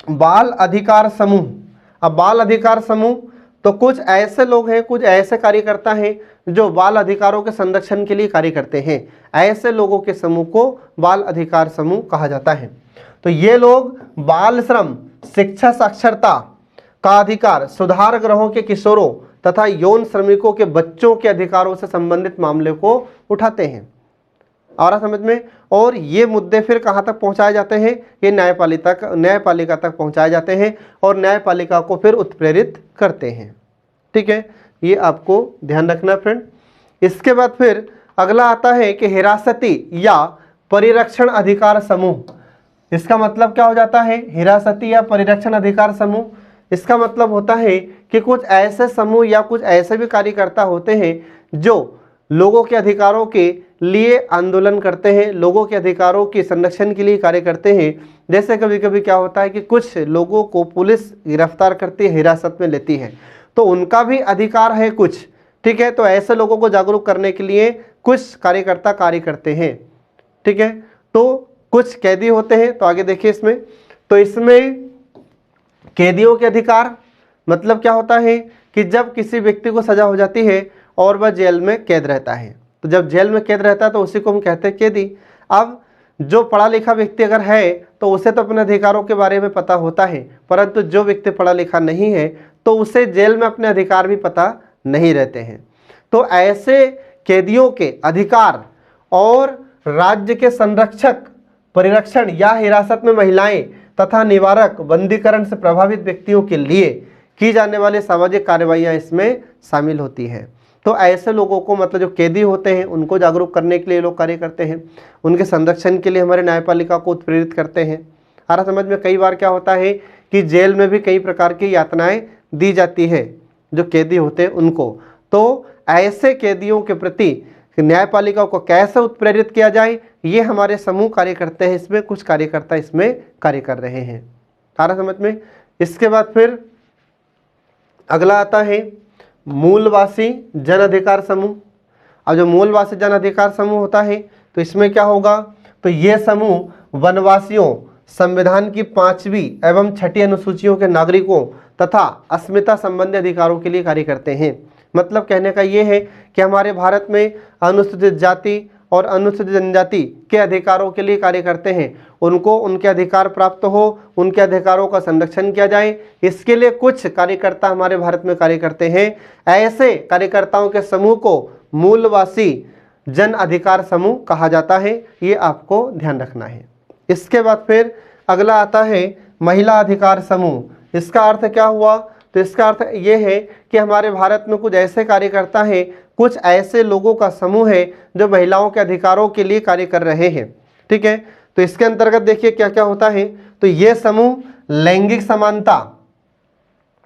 बाल अधिकार समूह। अब बाल अधिकार समूह, तो कुछ ऐसे लोग हैं, कुछ ऐसे कार्यकर्ता हैं जो बाल अधिकारों के संरक्षण के लिए कार्य करते हैं। ऐसे लोगों के समूह को बाल अधिकार समूह कहा जाता है। तो ये लोग बाल श्रम, शिक्षा साक्षरता का अधिकार, सुधार गृहों के किशोरों तथा यौन श्रमिकों के बच्चों के अधिकारों से संबंधित मामले को उठाते हैं। और समझ में, और ये मुद्दे फिर कहाँ तक पहुँचाए जाते हैं, ये न्यायपालिका तक पहुँचाए जाते हैं और न्यायपालिका को फिर उत्प्रेरित करते हैं। ठीक है, ये आपको ध्यान रखना फ्रेंड। इसके बाद फिर अगला आता है कि हिरासती या परिरक्षण अधिकार समूह। इसका मतलब क्या हो जाता है, हिरासती या परिरक्षण अधिकार समूह। इसका मतलब होता है कि कुछ ऐसे समूह या कुछ ऐसे भी कार्यकर्ता होते हैं जो लोगों के अधिकारों के लिए आंदोलन करते हैं, लोगों के अधिकारों के संरक्षण के लिए कार्य करते हैं। जैसे कभी कभी क्या होता है कि कुछ लोगों को पुलिस गिरफ्तार करती है, हिरासत में लेती है, तो उनका भी अधिकार है कुछ। ठीक है, तो ऐसे लोगों को जागरूक करने के लिए कुछ कार्यकर्ता कार्य करते हैं। ठीक है, तो कुछ कैदी होते हैं, तो आगे देखिए इसमें, तो इसमें कैदियों के अधिकार मतलब क्या होता है कि जब किसी व्यक्ति को सजा हो जाती है और वह जेल में कैद रहता है, तो जब जेल में कैद रहता है तो उसी को हम कहते हैं कैदी। अब जो पढ़ा लिखा व्यक्ति अगर है तो उसे तो अपने अधिकारों के बारे में पता होता है, परंतु जो व्यक्ति पढ़ा लिखा नहीं है तो उसे जेल में अपने अधिकार भी पता नहीं रहते हैं। तो ऐसे कैदियों के अधिकार और राज्य के संरक्षक, परिरक्षण या हिरासत में महिलाएं तथा निवारक, बंदीकरण से प्रभावित व्यक्तियों के लिए की जाने वाली सामाजिक कार्रवाइयाँ इसमें शामिल होती हैं। तो ऐसे लोगों को, मतलब जो कैदी होते हैं, उनको जागरूक करने के लिए लोग कार्य करते हैं, उनके संरक्षण के लिए हमारे न्यायपालिका को उत्प्रेरित करते हैं। हमारा समझ में कई बार क्या होता है कि जेल में भी कई प्रकार की यातनाएं दी जाती है जो कैदी होते हैं उनको। तो ऐसे कैदियों के प्रति न्यायपालिका को कैसे उत्प्रेरित किया जाए, ये हमारे समूह कार्य करते हैं। इसमें कुछ कार्यकर्ता इसमें कार्य कर रहे हैं। हमारा समझ में। इसके बाद फिर अगला आता है मूलवासी जन अधिकार समूह। अब जो मूलवासी जन अधिकार समूह होता है तो इसमें क्या होगा, तो ये समूह वनवासियों, संविधान की 5वीं एवं 6ठी अनुसूचियों के नागरिकों तथा अस्मिता संबंधी अधिकारों के लिए कार्य करते हैं। मतलब कहने का ये है कि हमारे भारत में अनुसूचित जाति और अनुसूचित जनजाति के अधिकारों के लिए कार्य करते हैं। उनको उनके अधिकार प्राप्त हो, उनके अधिकारों का संरक्षण किया जाए, इसके लिए कुछ कार्यकर्ता हमारे भारत में कार्य करते हैं। ऐसे कार्यकर्ताओं के समूह को मूलवासी जन अधिकार समूह कहा जाता है। ये आपको ध्यान रखना है। इसके बाद फिर अगला आता है महिला अधिकार समूह। इसका अर्थ क्या हुआ, तो इसका अर्थ ये है कि हमारे भारत में कुछ ऐसे कार्यकर्ता हैं, कुछ ऐसे लोगों का समूह है जो महिलाओं के अधिकारों के लिए कार्य कर रहे हैं। ठीक है, तो इसके अंतर्गत देखिए क्या क्या होता है। तो ये समूह लैंगिक समानता,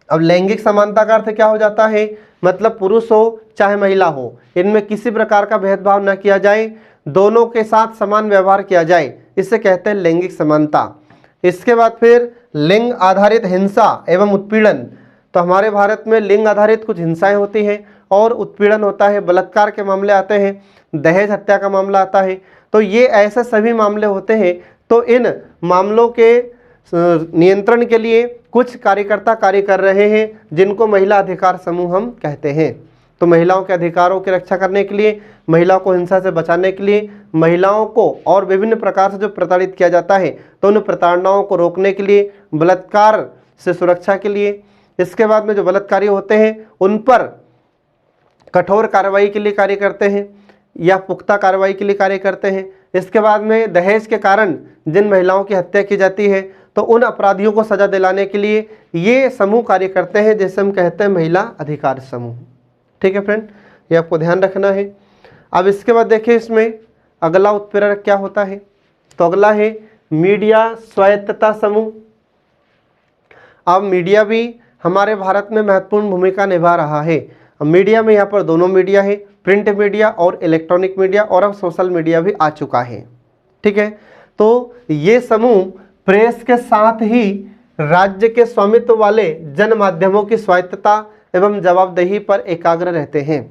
अब लैंगिक समानता का अर्थ क्या हो जाता है, मतलब पुरुष हो चाहे महिला हो, इनमें किसी प्रकार का भेदभाव न किया जाए, दोनों के साथ समान व्यवहार किया जाए, इसे कहते हैं लैंगिक समानता। इसके बाद फिर लिंग आधारित हिंसा एवं उत्पीड़न। तो हमारे भारत में लिंग आधारित कुछ हिंसाएं होती हैं और उत्पीड़न होता है, बलात्कार के मामले आते हैं, दहेज हत्या का मामला आता है। तो ये ऐसे सभी मामले होते हैं। तो इन मामलों के नियंत्रण के लिए कुछ कार्यकर्ता कार्य कर रहे हैं जिनको महिला अधिकार समूह हम कहते हैं। तो महिलाओं के अधिकारों की रक्षा करने के लिए, महिलाओं को हिंसा से बचाने के लिए, महिलाओं को और विभिन्न प्रकार से जो प्रताड़ित किया जाता है तो उन प्रताड़नाओं को रोकने के लिए, बलात्कार से सुरक्षा के लिए, इसके बाद में जो बलात्कारी होते हैं उन पर कठोर कार्रवाई के लिए कार्य करते हैं या पुख्ता कार्रवाई के लिए कार्य करते हैं। इसके बाद में दहेज के कारण जिन महिलाओं की हत्या की जाती है तो उन अपराधियों को सजा दिलाने के लिए ये समूह कार्य करते हैं, जैसे हम कहते हैं महिला अधिकार समूह। ठीक है फ्रेंड, ये आपको ध्यान रखना है। अब इसके बाद देखिए इसमें अगला उत्प्रेरक क्या होता है, तो अगला है मीडिया स्वायत्तता समूह। अब मीडिया भी हमारे भारत में महत्वपूर्ण भूमिका निभा रहा है। अब मीडिया में यहाँ पर दोनों मीडिया है, प्रिंट मीडिया और इलेक्ट्रॉनिक मीडिया, और अब सोशल मीडिया भी आ चुका है। ठीक है, तो ये समूह प्रेस के साथ ही राज्य के स्वामित्व वाले जन माध्यमों की स्वायत्तता एवं जवाबदेही पर एकाग्र रहते हैं।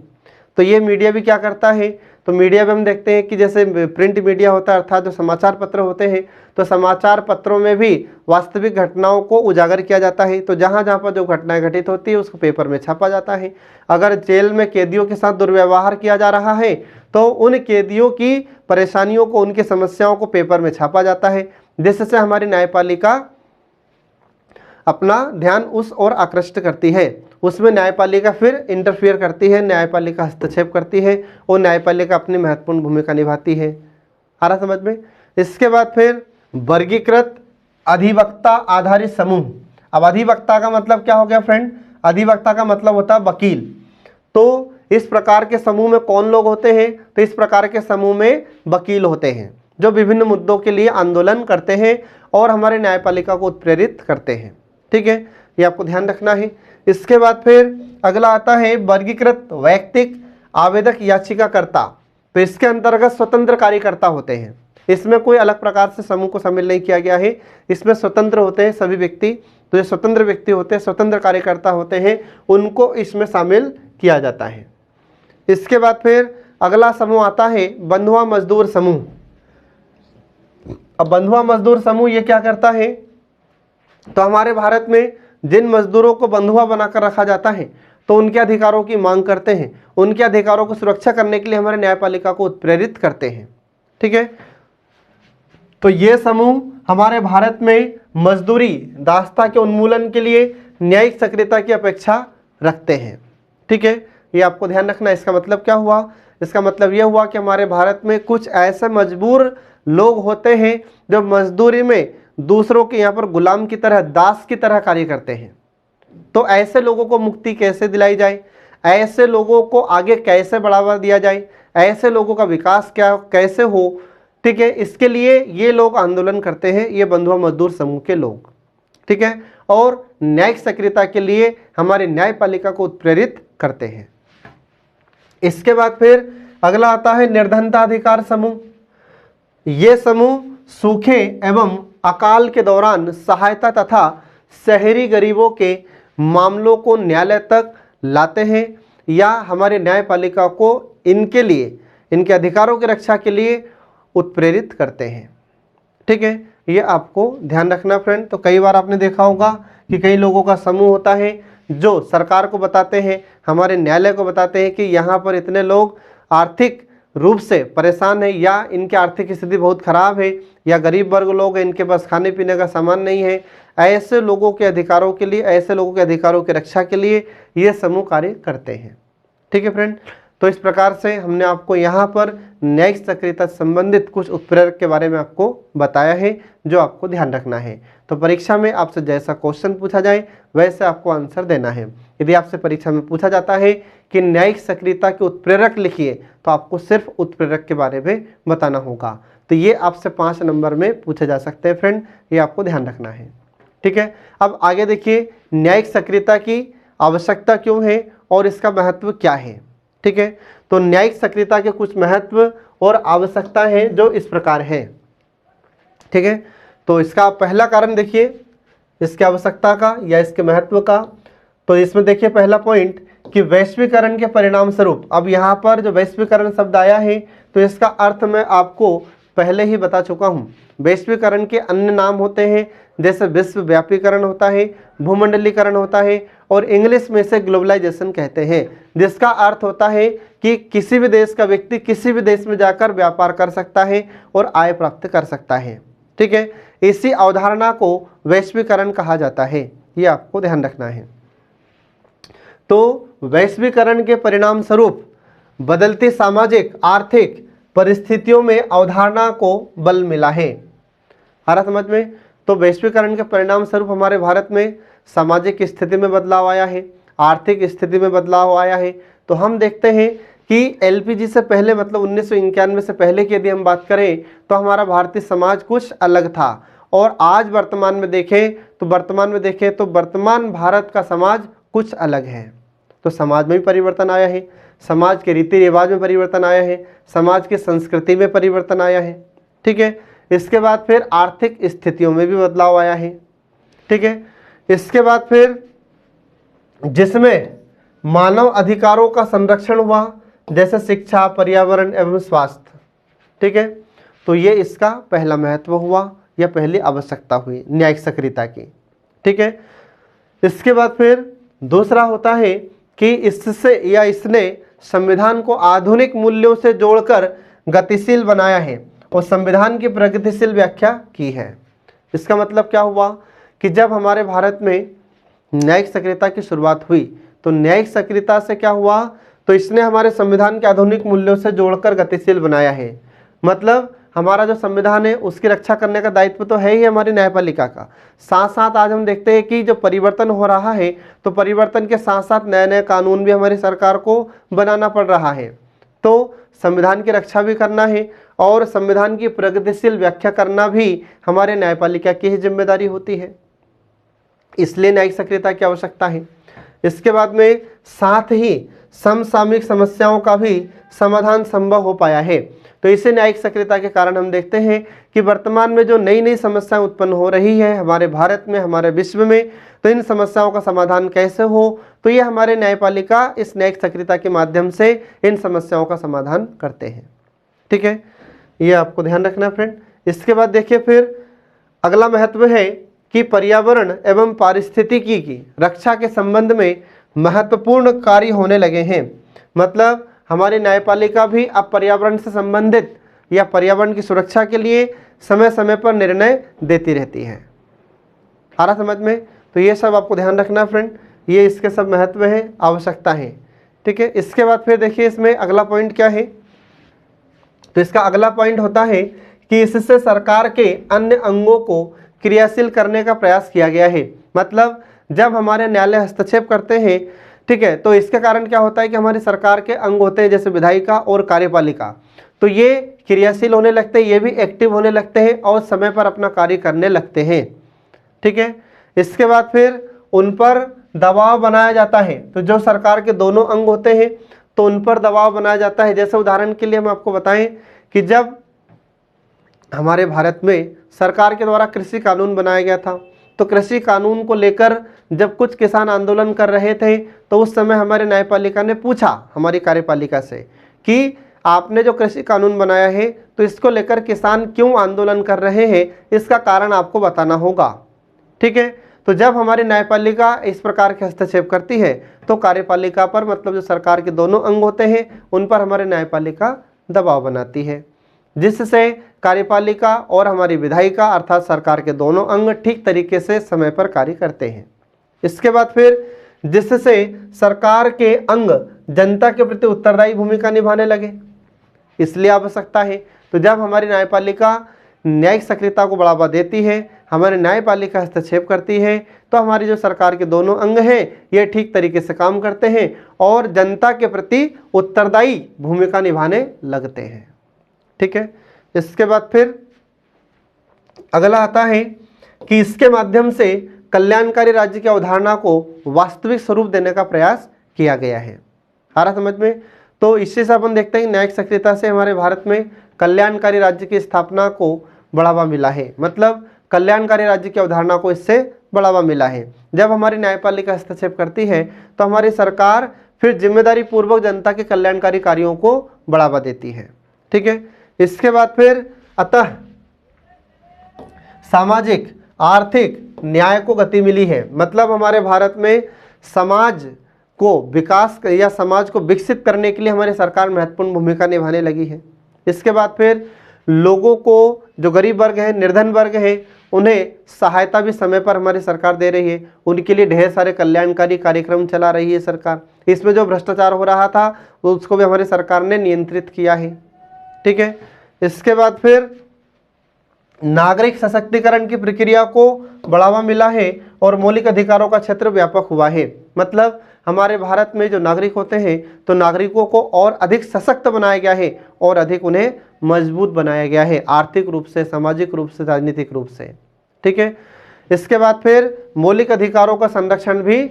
तो ये मीडिया भी क्या करता है, तो मीडिया में हम देखते हैं कि जैसे प्रिंट मीडिया होता है अर्थात जो समाचार पत्र होते हैं, तो समाचार पत्रों में भी वास्तविक घटनाओं को उजागर किया जाता है। तो जहाँ जहाँ पर जो घटनाएं घटित होती है उसको पेपर में छापा जाता है। अगर जेल में कैदियों के साथ दुर्व्यवहार किया जा रहा है तो उन कैदियों की परेशानियों को, उनकी समस्याओं को पेपर में छापा जाता है, जिससे हमारी न्यायपालिका अपना ध्यान उस ओर आकृष्ट करती है। उसमें न्यायपालिका फिर इंटरफियर करती है, न्यायपालिका हस्तक्षेप करती है और न्यायपालिका अपनी महत्वपूर्ण भूमिका निभाती है। आ रहा समझ में? इसके बाद फिर वर्गीकृत अधिवक्ता आधारित समूह। अब अधिवक्ता का मतलब क्या हो गया फ्रेंड? अधिवक्ता का मतलब होता है वकील। तो इस प्रकार के समूह में कौन लोग होते हैं? तो इस प्रकार के समूह में वकील होते हैं जो विभिन्न मुद्दों के लिए आंदोलन करते हैं और हमारे न्यायपालिका को उत्प्रेरित करते हैं। ठीक है, ये आपको ध्यान रखना है। इसके बाद फिर अगला आता है वर्गीकृत वैयक्तिक आवेदक याचिकाकर्ता। तो इसके अंतर्गत स्वतंत्र कार्यकर्ता होते हैं। इसमें कोई अलग प्रकार से समूह को शामिल नहीं किया गया है, इसमें स्वतंत्र होते हैं सभी व्यक्ति। तो जो स्वतंत्र व्यक्ति होते हैं, स्वतंत्र कार्यकर्ता होते हैं, उनको इसमें शामिल किया जाता है। इसके बाद फिर अगला समूह आता है बंधुआ मजदूर समूह। अब बंधुआ मजदूर समूह ये क्या करता है? तो हमारे भारत में जिन मजदूरों को बंधुआ बनाकर रखा जाता है तो उनके अधिकारों की मांग करते हैं, उनके अधिकारों को सुरक्षा करने के लिए हमारे न्यायपालिका को उत्प्रेरित करते हैं। ठीक है, तो ये समूह हमारे भारत में मजदूरी दास्ता के उन्मूलन के लिए न्यायिक सक्रियता की अपेक्षा रखते हैं। ठीक है, ये आपको ध्यान रखना। इसका मतलब क्या हुआ? इसका मतलब यह हुआ कि हमारे भारत में कुछ ऐसे मजबूर लोग होते हैं जो मजदूरी में दूसरों के यहाँ पर गुलाम की तरह, दास की तरह कार्य करते हैं। तो ऐसे लोगों को मुक्ति कैसे दिलाई जाए, ऐसे लोगों को आगे कैसे बढ़ावा दिया जाए, ऐसे लोगों का विकास क्या कैसे हो, ठीक है, इसके लिए ये लोग आंदोलन करते हैं, ये बंधुआ मजदूर समूह के लोग। ठीक है, और न्यायिक सक्रियता के लिए हमारी न्यायपालिका को उत्प्रेरित करते हैं। इसके बाद फिर अगला आता है निर्धनता अधिकार समूह। ये समूह सूखे एवं अकाल के दौरान सहायता तथा शहरी गरीबों के मामलों को न्यायालय तक लाते हैं या हमारे न्यायपालिका को इनके लिए, इनके अधिकारों की रक्षा के लिए उत्प्रेरित करते हैं। ठीक है, ये आपको ध्यान रखना फ्रेंड। तो कई बार आपने देखा होगा कि कई लोगों का समूह होता है जो सरकार को बताते हैं, हमारे न्यायालय को बताते हैं कि यहाँ पर इतने लोग आर्थिक रूप से परेशान है या इनकी आर्थिक स्थिति बहुत खराब है या गरीब वर्ग लोग हैं, इनके पास खाने पीने का सामान नहीं है। ऐसे लोगों के अधिकारों के लिए, ऐसे लोगों के अधिकारों की रक्षा के लिए ये समूह कार्य करते हैं। ठीक है फ्रेंड, तो इस प्रकार से हमने आपको यहाँ पर न्यायिक सक्रियता से संबंधित कुछ उत्प्रेरक के बारे में आपको बताया है जो आपको ध्यान रखना है। तो परीक्षा में आपसे जैसा क्वेश्चन पूछा जाए वैसे आपको आंसर देना है। यदि आपसे परीक्षा में पूछा जाता है कि न्यायिक सक्रियता के उत्प्रेरक लिखिए, तो आपको सिर्फ उत्प्रेरक के बारे में बताना होगा। तो ये आपसे 5 नंबर में पूछे जा सकते हैं फ्रेंड, ये आपको ध्यान रखना है। ठीक है, अब आगे देखिए न्यायिक सक्रियता की आवश्यकता क्यों है और इसका महत्व क्या है। ठीक है, तो न्यायिक सक्रियता के कुछ महत्व और आवश्यकता है जो इस प्रकार है। ठीक है, तो इसका पहला कारण देखिए इसकी आवश्यकता का या इसके महत्व का। तो इसमें देखिए पहला पॉइंट कि वैश्वीकरण के परिणाम स्वरूप। अब यहाँ पर जो वैश्वीकरण शब्द आया है तो इसका अर्थ मैं आपको पहले ही बता चुका हूँ। वैश्वीकरण के अन्य नाम होते हैं जैसे विश्वव्यापीकरण होता है, भूमंडलीकरण होता है और इंग्लिश में से ग्लोबलाइजेशन कहते हैं, जिसका अर्थ होता है कि किसी भी देश का व्यक्ति किसी भी देश में जाकर व्यापार कर सकता है और आय प्राप्त कर सकता है। ठीक है, इसी अवधारणा को वैश्वीकरण कहा जाता है, ये आपको ध्यान रखना है। तो वैश्वीकरण के परिणाम स्वरूप बदलती सामाजिक आर्थिक परिस्थितियों में अवधारणा को बल मिला है। आ रहा समझ में? तो वैश्वीकरण के परिणाम स्वरूप हमारे भारत में सामाजिक स्थिति में बदलाव आया है, आर्थिक स्थिति में बदलाव आया है। तो हम देखते हैं कि एलपीजी से पहले मतलब 1991 से पहले की यदि हम बात करें तो हमारा भारतीय समाज कुछ अलग था और आज वर्तमान में देखें तो वर्तमान भारत का समाज कुछ अलग है। तो समाज में भी परिवर्तन आया है, समाज के रीति रिवाज में परिवर्तन आया है, समाज की संस्कृति में परिवर्तन आया है। ठीक है, इसके बाद फिर आर्थिक स्थितियों में भी बदलाव आया है। ठीक है, इसके बाद फिर जिसमें मानव अधिकारों का संरक्षण हुआ, जैसे शिक्षा, पर्यावरण एवं स्वास्थ्य। ठीक है, तो ये इसका पहला महत्व हुआ या पहली आवश्यकता हुई न्यायिक सक्रियता की। ठीक है, इसके बाद फिर दूसरा होता है कि इससे या इसने संविधान को आधुनिक मूल्यों से जोड़कर गतिशील बनाया है और संविधान की प्रगतिशील व्याख्या की है। इसका मतलब क्या हुआ कि जब हमारे भारत में न्यायिक सक्रियता की शुरुआत हुई तो न्यायिक सक्रियता से क्या हुआ, तो इसने हमारे संविधान के आधुनिक मूल्यों से जोड़कर गतिशील बनाया है। मतलब हमारा जो संविधान है उसकी रक्षा करने का दायित्व तो है ही हमारी न्यायपालिका का, साथ साथ आज हम देखते हैं कि जो परिवर्तन हो रहा है तो परिवर्तन के साथ साथ नए नए कानून भी हमारी सरकार को बनाना पड़ रहा है। तो संविधान की रक्षा भी करना है और संविधान की प्रगतिशील व्याख्या करना भी हमारे न्यायपालिका की ही जिम्मेदारी होती है, इसलिए न्यायिक सक्रियता की आवश्यकता है। इसके बाद में साथ ही समसामयिक समस्याओं का भी समाधान संभव हो पाया है। तो इसे न्यायिक सक्रियता के कारण हम देखते हैं कि वर्तमान में जो नई नई समस्याएं उत्पन्न हो रही है हमारे भारत में, हमारे विश्व में, तो इन समस्याओं का समाधान कैसे हो, तो ये हमारे न्यायपालिका इस न्यायिक सक्रियता के माध्यम से इन समस्याओं का समाधान करते हैं। ठीक है, ये आपको ध्यान रखना फ्रेंड। इसके बाद देखिए फिर अगला महत्व है कि पर्यावरण एवं पारिस्थितिकी की रक्षा के संबंध में महत्वपूर्ण कार्य होने लगे हैं। मतलब हमारी न्यायपालिका भी अब पर्यावरण से संबंधित या पर्यावरण की सुरक्षा के लिए समय समय पर निर्णय देती रहती है। आ रहा समझ में? तो ये सब आपको ध्यान रखना फ्रेंड, ये इसके सब महत्व है, आवश्यकता है। ठीक है, इसके बाद फिर देखिए इसमें अगला पॉइंट क्या है, तो इसका अगला पॉइंट होता है कि इससे सरकार के अन्य अंगों को क्रियाशील करने का प्रयास किया गया है। मतलब जब हमारे न्यायालय हस्तक्षेप करते हैं, ठीक है, तो इसके कारण क्या होता है कि हमारी सरकार के अंग होते हैं जैसे विधायिका और कार्यपालिका, तो ये क्रियाशील होने लगते हैं, ये भी एक्टिव होने लगते हैं और समय पर अपना कार्य करने लगते हैं। ठीक है, इसके बाद फिर उन पर दबाव बनाया जाता है। तो जो सरकार के दोनों अंग होते हैं तो उन पर दबाव बनाया जाता है। जैसे उदाहरण के लिए हम आपको बताएं कि जब हमारे भारत में सरकार के द्वारा कृषि कानून बनाया गया था, तो कृषि कानून को लेकर जब कुछ किसान आंदोलन कर रहे थे तो उस समय हमारे न्यायपालिका ने पूछा हमारी कार्यपालिका से कि आपने जो कृषि कानून बनाया है तो इसको लेकर किसान क्यों आंदोलन कर रहे हैं, इसका कारण आपको बताना होगा। ठीक है, तो जब हमारी न्यायपालिका इस प्रकार के हस्तक्षेप करती है तो कार्यपालिका पर, मतलब जो सरकार के दोनों अंग होते हैं उन पर हमारी न्यायपालिका दबाव बनाती है, जिससे कार्यपालिका और हमारी विधायिका अर्थात सरकार के दोनों अंग ठीक तरीके से समय पर कार्य करते हैं। इसके बाद फिर जिससे सरकार के अंग जनता के प्रति उत्तरदायी भूमिका निभाने लगे, इसलिए आवश्यकता है। तो जब हमारी न्यायपालिका न्यायिक सक्रियता को बढ़ावा देती है, हमारी न्यायपालिका हस्तक्षेप करती है, तो हमारी जो सरकार के दोनों अंग हैं ये ठीक तरीके से काम करते हैं और जनता के प्रति उत्तरदायी भूमिका निभाने लगते हैं। ठीक है, इसके बाद फिर अगला आता है कि इसके माध्यम से कल्याणकारी राज्य की अवधारणा को वास्तविक स्वरूप देने का प्रयास किया गया है। आ रहा समझ में? तो इससे से अपन देखते हैं न्यायिक सक्रियता से हमारे भारत में कल्याणकारी राज्य की स्थापना को बढ़ावा मिला है। मतलब कल्याणकारी राज्य की अवधारणा को इससे बढ़ावा मिला है। जब हमारी न्यायपालिका हस्तक्षेप करती है तो हमारी सरकार फिर जिम्मेदारी पूर्वक जनता के कल्याणकारी कार्यों को बढ़ावा देती है। ठीक है, इसके बाद फिर अतः सामाजिक आर्थिक न्याय को गति मिली है। मतलब हमारे भारत में समाज को विकास या समाज को विकसित करने के लिए हमारी सरकार महत्वपूर्ण भूमिका निभाने लगी है। इसके बाद फिर लोगों को, जो गरीब वर्ग है, निर्धन वर्ग है, उन्हें सहायता भी समय पर हमारी सरकार दे रही है। उनके लिए ढेर सारे कल्याणकारी कार्यक्रम चला रही है सरकार। इसमें जो भ्रष्टाचार हो रहा था उसको भी हमारी सरकार ने नियंत्रित किया है। ठीक है, इसके बाद फिर नागरिक सशक्तिकरण की प्रक्रिया को बढ़ावा मिला है और मौलिक अधिकारों का क्षेत्र व्यापक हुआ है। मतलब हमारे भारत में जो नागरिक होते हैं तो नागरिकों को और अधिक सशक्त बनाया गया है और अधिक उन्हें मजबूत बनाया गया है, आर्थिक रूप से, सामाजिक रूप से, राजनीतिक रूप से। ठीक है, इसके बाद फिर मौलिक अधिकारों का संरक्षण भी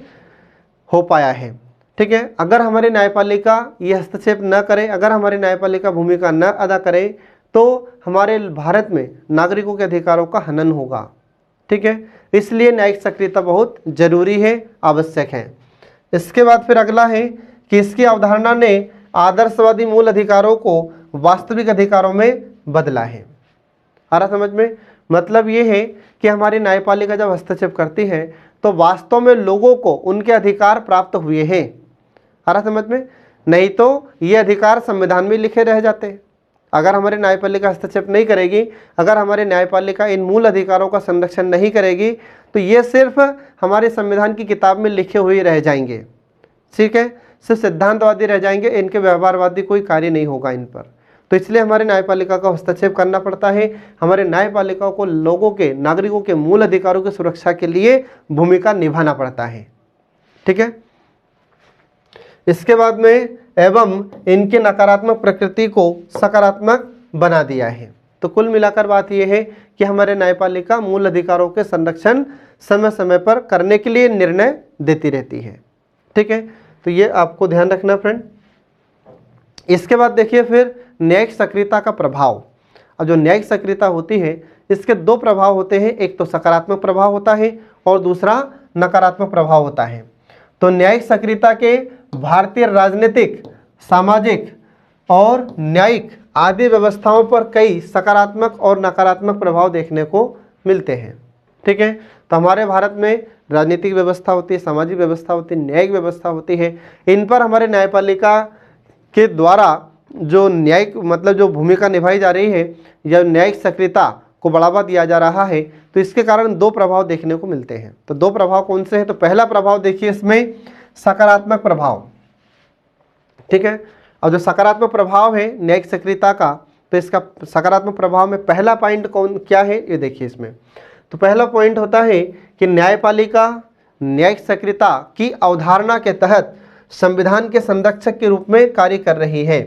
हो पाया है। ठीक है, अगर हमारी न्यायपालिका ये हस्तक्षेप न करे, अगर हमारी न्यायपालिका भूमिका न अदा करे तो हमारे भारत में नागरिकों के अधिकारों का हनन होगा। ठीक है, इसलिए न्यायिक सक्रियता बहुत जरूरी है, आवश्यक है। इसके बाद फिर अगला है कि इसकी अवधारणा ने आदर्शवादी मूल अधिकारों को वास्तविक अधिकारों में बदला है। आ रहा समझ में? मतलब ये है कि हमारी न्यायपालिका जब हस्तक्षेप करती है तो वास्तव में लोगों को उनके अधिकार प्राप्त हुए हैं। आ रहा समझ में? नहीं तो ये अधिकार संविधान में लिखे रह जाते हैं। अगर हमारी न्यायपालिका हस्तक्षेप नहीं करेगी, अगर हमारी न्यायपालिका इन मूल अधिकारों का संरक्षण नहीं करेगी, तो ये सिर्फ हमारे संविधान की किताब में लिखे हुए रह जाएंगे। ठीक है, सिर्फ सिद्धांतवादी रह जाएंगे, इनके व्यवहारवादी कोई कार्य नहीं होगा इन पर। तो इसलिए हमारे न्यायपालिका को हस्तक्षेप करना पड़ता है। हमारे न्यायपालिका को लोगों के, नागरिकों के मूल अधिकारों की सुरक्षा के लिए भूमिका निभाना पड़ता है। ठीक है, इसके बाद में एवं इनके नकारात्मक प्रकृति को सकारात्मक बना दिया है। तो कुल मिलाकर बात यह है कि हमारे न्यायपालिका मूल अधिकारों के संरक्षण समय समय पर करने के लिए निर्णय देती रहती है। ठीक है, तो ये आपको ध्यान रखना फ्रेंड। इसके बाद देखिए फिर न्यायिक सक्रियता का प्रभाव। अब जो न्यायिक सक्रियता होती है इसके दो प्रभाव होते हैं, एक तो सकारात्मक प्रभाव होता है और दूसरा नकारात्मक प्रभाव होता है। तो न्यायिक सक्रियता के भारतीय राजनीतिक, सामाजिक और न्यायिक आदि व्यवस्थाओं पर कई सकारात्मक और नकारात्मक प्रभाव देखने को मिलते हैं। ठीक है, तो हमारे भारत में राजनीतिक व्यवस्था होती है, सामाजिक व्यवस्था होती है, न्यायिक व्यवस्था होती है। इन पर हमारे न्यायपालिका के द्वारा जो न्यायिक मतलब जो भूमिका निभाई जा रही है या न्यायिक सक्रियता को बढ़ावा दिया जा रहा है, तो इसके कारण दो प्रभाव देखने को मिलते हैं। तो दो प्रभाव कौन से हैं? तो पहला प्रभाव देखिए इसमें सकारात्मक प्रभाव। ठीक है, और जो सकारात्मक प्रभाव है न्यायिक सक्रियता का, तो इसका सकारात्मक प्रभाव में पहला पॉइंट क्या है ये देखिए इसमें। तो पहला पॉइंट होता है कि न्यायपालिका न्यायिक सक्रियता की अवधारणा के तहत संविधान के संरक्षक के रूप में कार्य कर रही है।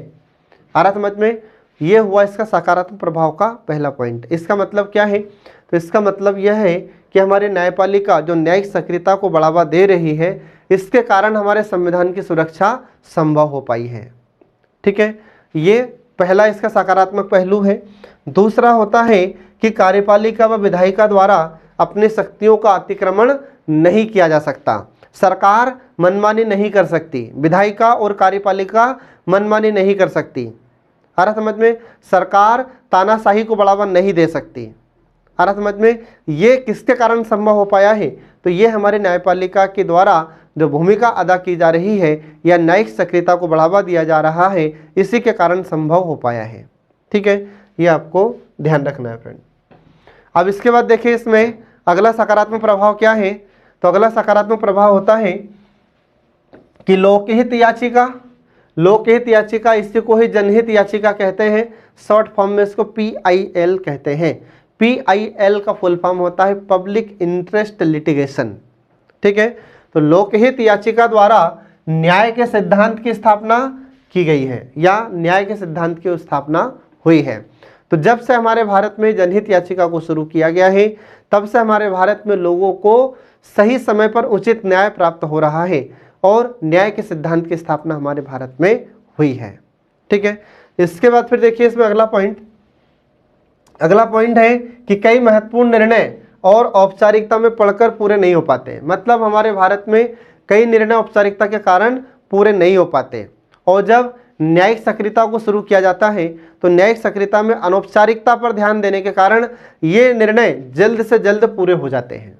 आ रहा समझ में? ये हुआ इसका सकारात्मक प्रभाव का पहला पॉइंट। इसका मतलब क्या है? तो इसका मतलब यह है कि हमारे न्यायपालिका जो न्यायिक सक्रियता को बढ़ावा दे रही है, इसके कारण हमारे संविधान की सुरक्षा संभव हो पाई है। ठीक है, ये पहला इसका सकारात्मक पहलू है। दूसरा होता है कि कार्यपालिका व विधायिका द्वारा अपनी शक्तियों का अतिक्रमण नहीं किया जा सकता। सरकार मनमानी नहीं कर सकती, विधायिका और कार्यपालिका मनमानी नहीं कर सकती। आ रहा समझ में? सरकार तानाशाही को बढ़ावा नहीं दे सकती। आ रहा समझ में? ये किसके कारण संभव हो पाया है? तो ये हमारे न्यायपालिका के द्वारा जो भूमिका अदा की जा रही है या न्यायिक सक्रियता को बढ़ावा दिया जा रहा है, इसी के कारण संभव हो पाया है। ठीक है, ये आपको ध्यान रखना है फ्रेंड। अब इसके बाद देखिए इसमें अगला सकारात्मक प्रभाव क्या है? तो अगला सकारात्मक प्रभाव होता है कि लोकहित याचिका, लोकहित याचिका इसी को ही जनहित याचिका कहते हैं। शॉर्ट फॉर्म में इसको PIL कहते हैं। PIL का फुल फॉर्म होता है पब्लिक इंटरेस्ट लिटिगेशन। ठीक है, तो लोकहित याचिका द्वारा न्याय के सिद्धांत की स्थापना की गई है या न्याय के सिद्धांत की स्थापना हुई है। तो जब से हमारे भारत में जनहित याचिका को शुरू किया गया है, तब से हमारे भारत में लोगों को सही समय पर उचित न्याय प्राप्त हो रहा है और न्याय के सिद्धांत की स्थापना हमारे भारत में हुई है। ठीक है, इसके बाद फिर देखिए इसमें अगला पॉइंट है कि कई महत्वपूर्ण निर्णय और औपचारिकता में पढ़कर पूरे नहीं हो पाते। मतलब हमारे भारत में कई निर्णय औपचारिकता के कारण पूरे नहीं हो पाते, और जब न्यायिक सक्रियता को शुरू किया जाता है तो न्यायिक सक्रियता में अनौपचारिकता पर ध्यान देने के कारण ये निर्णय जल्द से जल्द पूरे हो जाते हैं।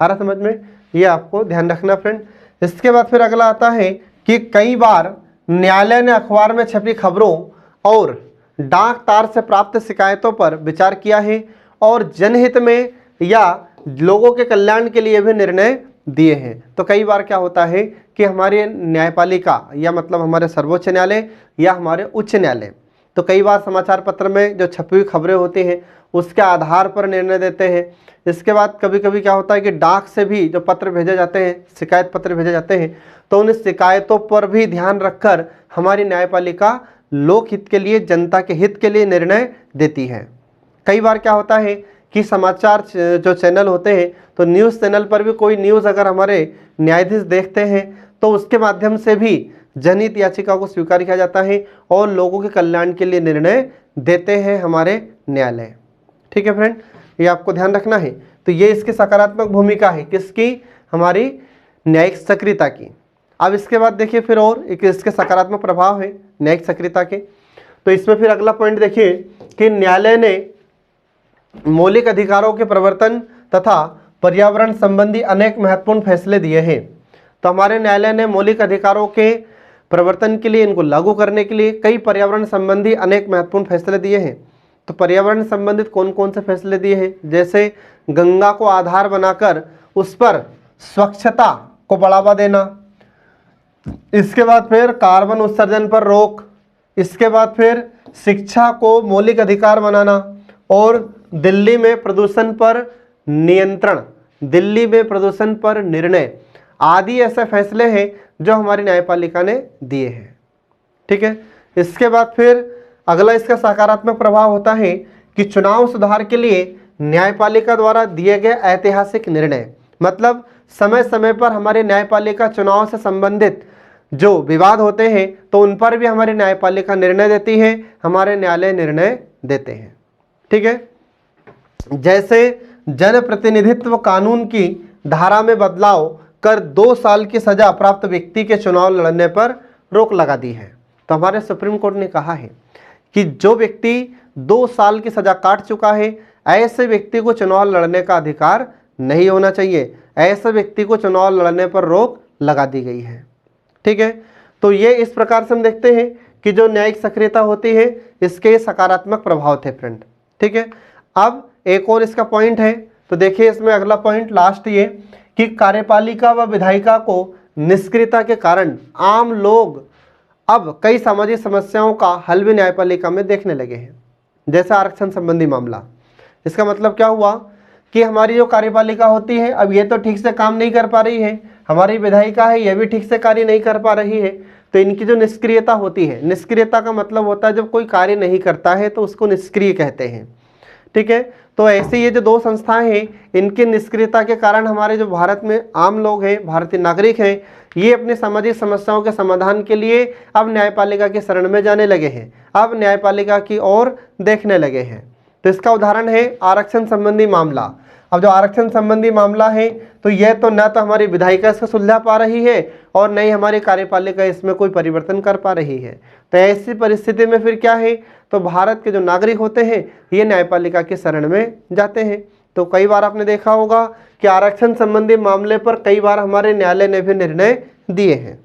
आ रहा समझ में? ये आपको ध्यान रखना फ्रेंड। इसके बाद फिर अगला आता है कि कई बार न्यायालय ने अखबार में छपी खबरों और डाक तार से प्राप्त शिकायतों पर विचार किया है और जनहित में या लोगों के कल्याण के लिए भी निर्णय दिए हैं। तो कई बार क्या होता है कि हमारे न्यायपालिका या मतलब हमारे सर्वोच्च न्यायालय या हमारे उच्च न्यायालय, तो कई बार समाचार पत्र में जो छपी हुई खबरें होती हैं उसके आधार पर निर्णय देते हैं। इसके बाद कभी कभी क्या होता है कि डाक से भी जो पत्र भेजे जाते हैं, शिकायत पत्र भेजे जाते हैं, तो उन शिकायतों पर भी ध्यान रखकर हमारी न्यायपालिका लोकहित के लिए, जनता के हित के लिए निर्णय देती है। कई बार क्या होता है कि समाचार जो चैनल होते हैं, तो न्यूज़ चैनल पर भी कोई न्यूज़ अगर हमारे न्यायाधीश देखते हैं तो उसके माध्यम से भी जनहित याचिका को स्वीकार किया जाता है और लोगों के कल्याण के लिए निर्णय देते हैं हमारे न्यायालय। ठीक है फ्रेंड, ये आपको ध्यान रखना है। तो ये इसकी सकारात्मक भूमिका है, किसकी? हमारी न्यायिक सक्रियता की। अब इसके बाद देखिए फिर और एक इसके सकारात्मक प्रभाव है न्यायिक सक्रियता के। तो इसमें फिर अगला पॉइंट देखिए कि न्यायालय ने मौलिक अधिकारों के प्रवर्तन तथा पर्यावरण संबंधी अनेक महत्वपूर्ण फैसले दिए हैं। तो हमारे न्यायालय ने मौलिक अधिकारों के प्रवर्तन के लिए, इनको लागू करने के लिए कई पर्यावरण संबंधी अनेक महत्वपूर्ण फैसले दिए हैं। तो पर्यावरण संबंधित कौन कौन से फैसले दिए हैं? जैसे गंगा को आधार बनाकर उस पर स्वच्छता को बढ़ावा देना, इसके बाद फिर कार्बन उत्सर्जन पर रोक, इसके बाद फिर शिक्षा को मौलिक अधिकार बनाना और दिल्ली में प्रदूषण पर नियंत्रण, दिल्ली में प्रदूषण पर निर्णय आदि ऐसे फैसले हैं जो हमारी न्यायपालिका ने दिए हैं। ठीक है, इसके बाद फिर अगला इसका सकारात्मक प्रभाव होता है कि चुनाव सुधार के लिए न्यायपालिका द्वारा दिए गए ऐतिहासिक निर्णय, मतलब समय समय पर हमारी न्यायपालिका चुनाव से संबंधित जो विवाद होते हैं तो उन पर भी हमारी न्यायपालिका निर्णय देती है, हमारे न्यायालय निर्णय देते हैं। ठीक है, जैसे जनप्रतिनिधित्व कानून की धारा में बदलाव कर 2 साल की सजा प्राप्त व्यक्ति के चुनाव लड़ने पर रोक लगा दी है। तो हमारे सुप्रीम कोर्ट ने कहा है कि जो व्यक्ति 2 साल की सजा काट चुका है, ऐसे व्यक्ति को चुनाव लड़ने का अधिकार नहीं होना चाहिए, ऐसे व्यक्ति को चुनाव लड़ने पर रोक लगा दी गई है। ठीक है, तो ये इस प्रकार से हम देखते हैं कि जो न्यायिक सक्रियता होती है इसके सकारात्मक प्रभाव थे फ्रेंड। ठीक है, अब एक और इसका पॉइंट है, तो देखिए इसमें अगला पॉइंट लास्ट ये कि कार्यपालिका व विधायिका को निष्क्रियता के कारण आम लोग अब कई सामाजिक समस्याओं का हल भी न्यायपालिका में देखने लगे हैं। जैसे आरक्षण संबंधी मामला, इसका मतलब क्या हुआ कि हमारी जो कार्यपालिका होती है अब ये तो ठीक से काम नहीं कर पा रही है, हमारी विधायिका है ये भी ठीक से कार्य नहीं कर पा रही है, तो इनकी जो निष्क्रियता होती है, निष्क्रियता का मतलब होता है जब कोई कार्य नहीं करता है तो उसको निष्क्रिय कहते हैं। ठीक है, तो ऐसे ये जो 2 संस्थाएं हैं इनकी निष्क्रियता के कारण हमारे जो भारत में आम लोग हैं, भारतीय नागरिक हैं, ये अपनी सामाजिक समस्याओं के समाधान के लिए अब न्यायपालिका के शरण में जाने लगे हैं, अब न्यायपालिका की ओर देखने लगे हैं। तो इसका उदाहरण है आरक्षण संबंधी मामला। अब जो आरक्षण संबंधी मामला है तो यह तो न तो हमारी विधायिका इसको सुलझा पा रही है और न ही हमारी कार्यपालिका इसमें कोई परिवर्तन कर पा रही है। तो ऐसी परिस्थिति में फिर क्या है, तो भारत के जो नागरिक होते हैं ये न्यायपालिका के शरण में जाते हैं। तो कई बार आपने देखा होगा कि आरक्षण संबंधी मामले पर कई बार हमारे न्यायालय ने भी निर्णय दिए हैं।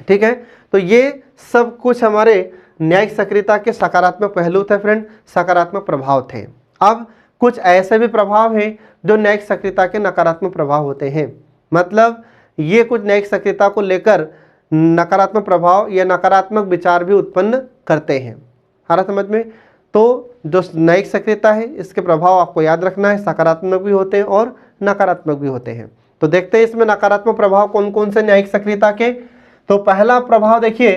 ठीक है, तो ये सब कुछ हमारे न्यायिक सक्रियता के सकारात्मक पहलू थे फ्रेंड, सकारात्मक प्रभाव थे। अब कुछ ऐसे भी प्रभाव हैं जो न्यायिक सक्रियता के नकारात्मक प्रभाव होते हैं, मतलब ये कुछ न्यायिक सक्रियता को लेकर नकारात्मक प्रभाव या नकारात्मक विचार भी उत्पन्न करते हैं। आ रहा समझ में? तो जो न्यायिक सक्रियता है इसके प्रभाव आपको याद रखना है, सकारात्मक भी होते हैं और नकारात्मक भी होते हैं। तो देखते हैं इसमें नकारात्मक प्रभाव कौन कौन से न्यायिक सक्रियता के। तो पहला प्रभाव देखिए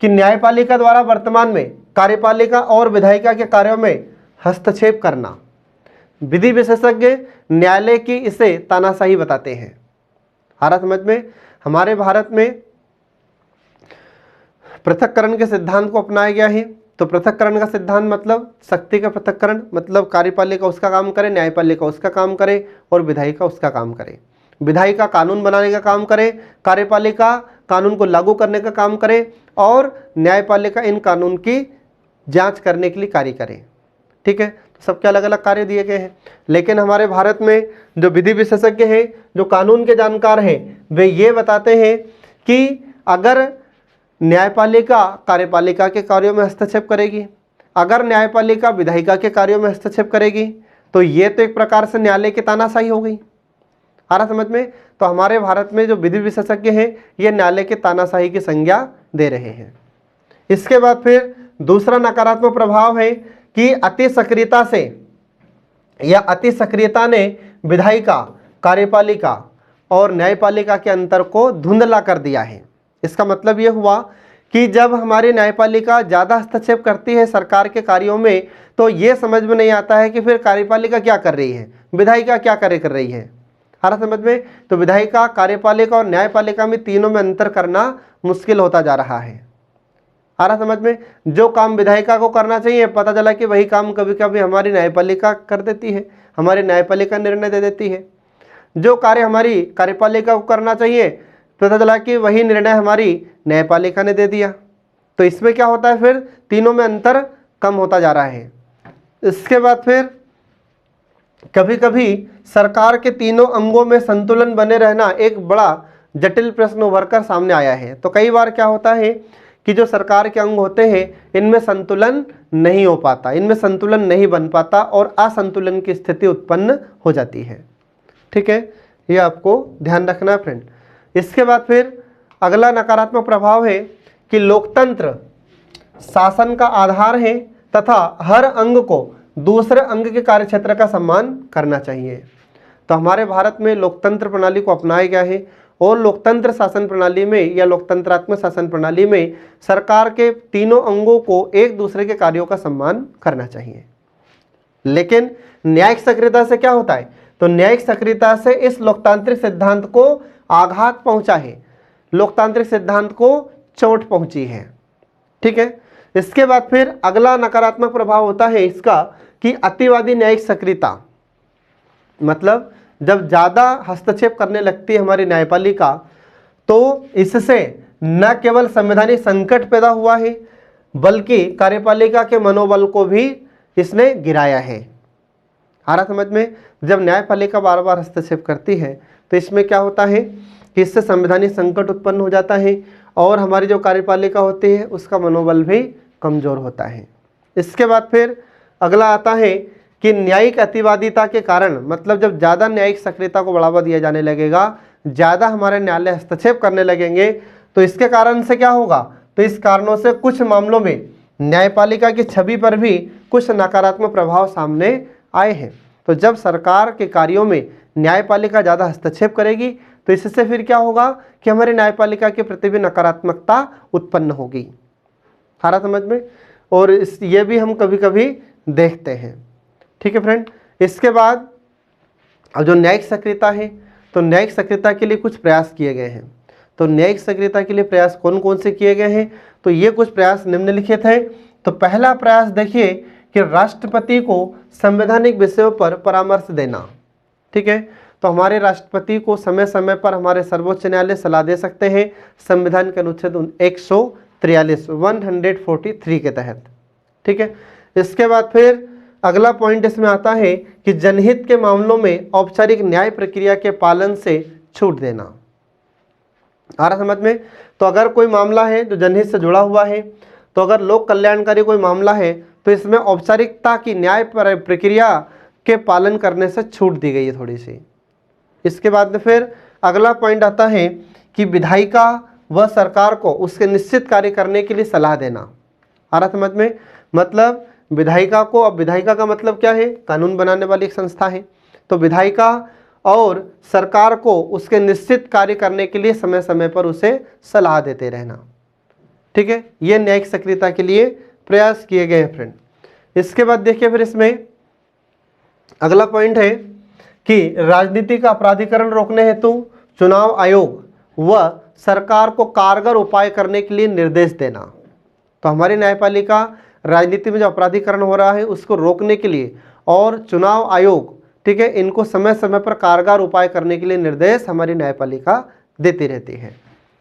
कि न्यायपालिका द्वारा वर्तमान में कार्यपालिका और विधायिका के कार्यों में हस्तक्षेप करना। विधि विशेषज्ञ न्यायालय की इसे तानाशाही बताते हैं। आ रहा समझ में? हमारे भारत में पृथक्करण के सिद्धांत को अपनाया गया है। तो पृथक्करण का सिद्धांत मतलब शक्ति का पृथक्करण, मतलब कार्यपालिका उसका काम करे, न्यायपालिका उसका काम करे और विधायिका उसका काम करे। विधायिका कानून बनाने का काम करे, कार्यपालिका कानून को लागू करने का काम करे और न्यायपालिका इन कानून की जांच करने के लिए कार्य करे। ठीक है, तो सबके अलग अलग कार्य दिए गए हैं। लेकिन हमारे भारत में जो विधि विशेषज्ञ हैं, जो कानून के जानकार हैं, वे ये बताते हैं कि अगर न्यायपालिका कार्यपालिका के कार्यों में हस्तक्षेप करेगी, अगर न्यायपालिका विधायिका के कार्यों में हस्तक्षेप करेगी, तो ये तो एक प्रकार से न्यायालय की तानाशाही हो गई। आ रहा समझ में? तो हमारे भारत में जो विधि विशेषज्ञ हैं ये न्यायालय की तानाशाही की संज्ञा दे रहे हैं। इसके बाद फिर दूसरा नकारात्मक प्रभाव है कि अति सक्रियता से या अति सक्रियता ने विधायिका, कार्यपालिका और न्यायपालिका के अंतर को धुंधला कर दिया है। इसका मतलब ये हुआ कि जब हमारी न्यायपालिका ज़्यादा हस्तक्षेप करती है सरकार के कार्यों में, तो ये समझ में नहीं आता है कि फिर कार्यपालिका क्या कर रही है, विधायिका क्या कार्य कर रही है। आ रहा समझ में? तो विधायिका, कार्यपालिका और न्यायपालिका में तीनों में अंतर करना मुश्किल होता जा रहा है। आ रहा समझ में? जो काम विधायिका को करना चाहिए पता चला कि वही काम कभी कभी हमारी न्यायपालिका कर देती है, हमारी न्यायपालिका निर्णय दे देती है। जो कार्य हमारी कार्यपालिका को करना चाहिए तो पता चला कि वही निर्णय हमारी न्यायपालिका ने दे दिया। तो इसमें क्या होता है, फिर तीनों में अंतर कम होता जा रहा है। इसके बाद फिर कभी कभी सरकार के तीनों अंगों में संतुलन बने रहना एक बड़ा जटिल प्रश्न उभर कर सामने आया है। तो कई बार क्या होता है कि जो सरकार के अंग होते हैं इनमें संतुलन नहीं हो पाता, इनमें संतुलन नहीं बन पाता और असंतुलन की स्थिति उत्पन्न हो जाती है। ठीक है, ये आपको ध्यान रखना है फ्रेंड। इसके बाद फिर अगला नकारात्मक प्रभाव है कि लोकतंत्र शासन का आधार है तथा हर अंग को दूसरे अंग के कार्यक्षेत्र का सम्मान करना चाहिए। तो हमारे भारत में लोकतंत्र प्रणाली को अपनाया गया है और लोकतंत्र शासन प्रणाली में या लोकतंत्रात्मक शासन प्रणाली में सरकार के तीनों अंगों को एक दूसरे के कार्यों का सम्मान करना चाहिए। लेकिन न्यायिक सक्रियता से क्या होता है, तो न्यायिक सक्रियता से इस लोकतांत्रिक सिद्धांत को आघात पहुंचा है, लोकतांत्रिक सिद्धांत को चोट पहुंची है। ठीक है, इसके बाद फिर अगला नकारात्मक प्रभाव होता है इसका कि अतिवादी न्यायिक सक्रियता, मतलब जब ज़्यादा हस्तक्षेप करने लगती है हमारी न्यायपालिका तो इससे न केवल संवैधानिक संकट पैदा हुआ है बल्कि कार्यपालिका के मनोबल को भी इसने गिराया है। आ रहा समझ में? जब न्यायपालिका बार बार हस्तक्षेप करती है तो इसमें क्या होता है कि इससे संवैधानिक संकट उत्पन्न हो जाता है और हमारी जो कार्यपालिका होती है उसका मनोबल भी कमज़ोर होता है। इसके बाद फिर अगला आता है कि न्यायिक अतिवादिता के कारण, मतलब जब ज़्यादा न्यायिक सक्रियता को बढ़ावा दिया जाने लगेगा, ज़्यादा हमारे न्यायालय हस्तक्षेप करने लगेंगे तो इसके कारण से क्या होगा, तो इस कारणों से कुछ मामलों में न्यायपालिका की छवि पर भी कुछ नकारात्मक प्रभाव सामने आए हैं। तो जब सरकार के कार्यों में न्यायपालिका ज़्यादा हस्तक्षेप करेगी तो इससे फिर क्या होगा कि हमारी न्यायपालिका के प्रति भी नकारात्मकता उत्पन्न होगी। सारा समझ में? और ये भी हम कभी कभी देखते हैं। ठीक है फ्रेंड, इसके बाद अब जो न्यायिक सक्रियता है तो न्यायिक सक्रियता के लिए कुछ प्रयास किए गए हैं। तो न्यायिक सक्रियता के लिए प्रयास कौन कौन से किए गए हैं, तो ये कुछ प्रयास निम्नलिखित है। तो पहला प्रयास देखिए कि राष्ट्रपति को संवैधानिक विषयों पर परामर्श देना। ठीक है, तो हमारे राष्ट्रपति को समय समय पर हमारे सर्वोच्च न्यायालय सलाह दे सकते हैं संविधान के अनुच्छेद 143 के तहत। ठीक है, इसके बाद फिर अगला पॉइंट इसमें आता है कि जनहित के मामलों में औपचारिक न्याय प्रक्रिया के पालन से छूट देना। आ रहा समझ में? तो अगर कोई मामला है जो जनहित से जुड़ा हुआ है, तो अगर लोक कल्याणकारी कोई मामला है तो इसमें औपचारिकता की न्याय प्रक्रिया के पालन करने से छूट दी गई है थोड़ी सी। इसके बाद में फिर अगला पॉइंट आता है कि विधायिका व सरकार को उसके निश्चित कार्य करने के लिए सलाह देना। आ रहा समझ में? मतलब विधायिका को, अब विधायिका का मतलब क्या है, कानून बनाने वाली एक संस्था है। तो विधायिका और सरकार को उसके निश्चित कार्य करने के लिए समय समय पर उसे सलाह देते रहना। ठीक है, ये न्यायिक सक्रियता के लिए प्रयास किए गए हैं फ्रेंड। इसके बाद देखिए फिर इसमें अगला पॉइंट है कि राजनीति का अपराधीकरण रोकने हेतु चुनाव आयोग व सरकार को कारगर उपाय करने के लिए निर्देश देना। तो हमारी न्यायपालिका राजनीति में जो अपराधीकरण हो रहा है उसको रोकने के लिए और चुनाव आयोग, ठीक है, इनको समय समय पर कारगर उपाय करने के लिए निर्देश हमारी न्यायपालिका देती रहती है।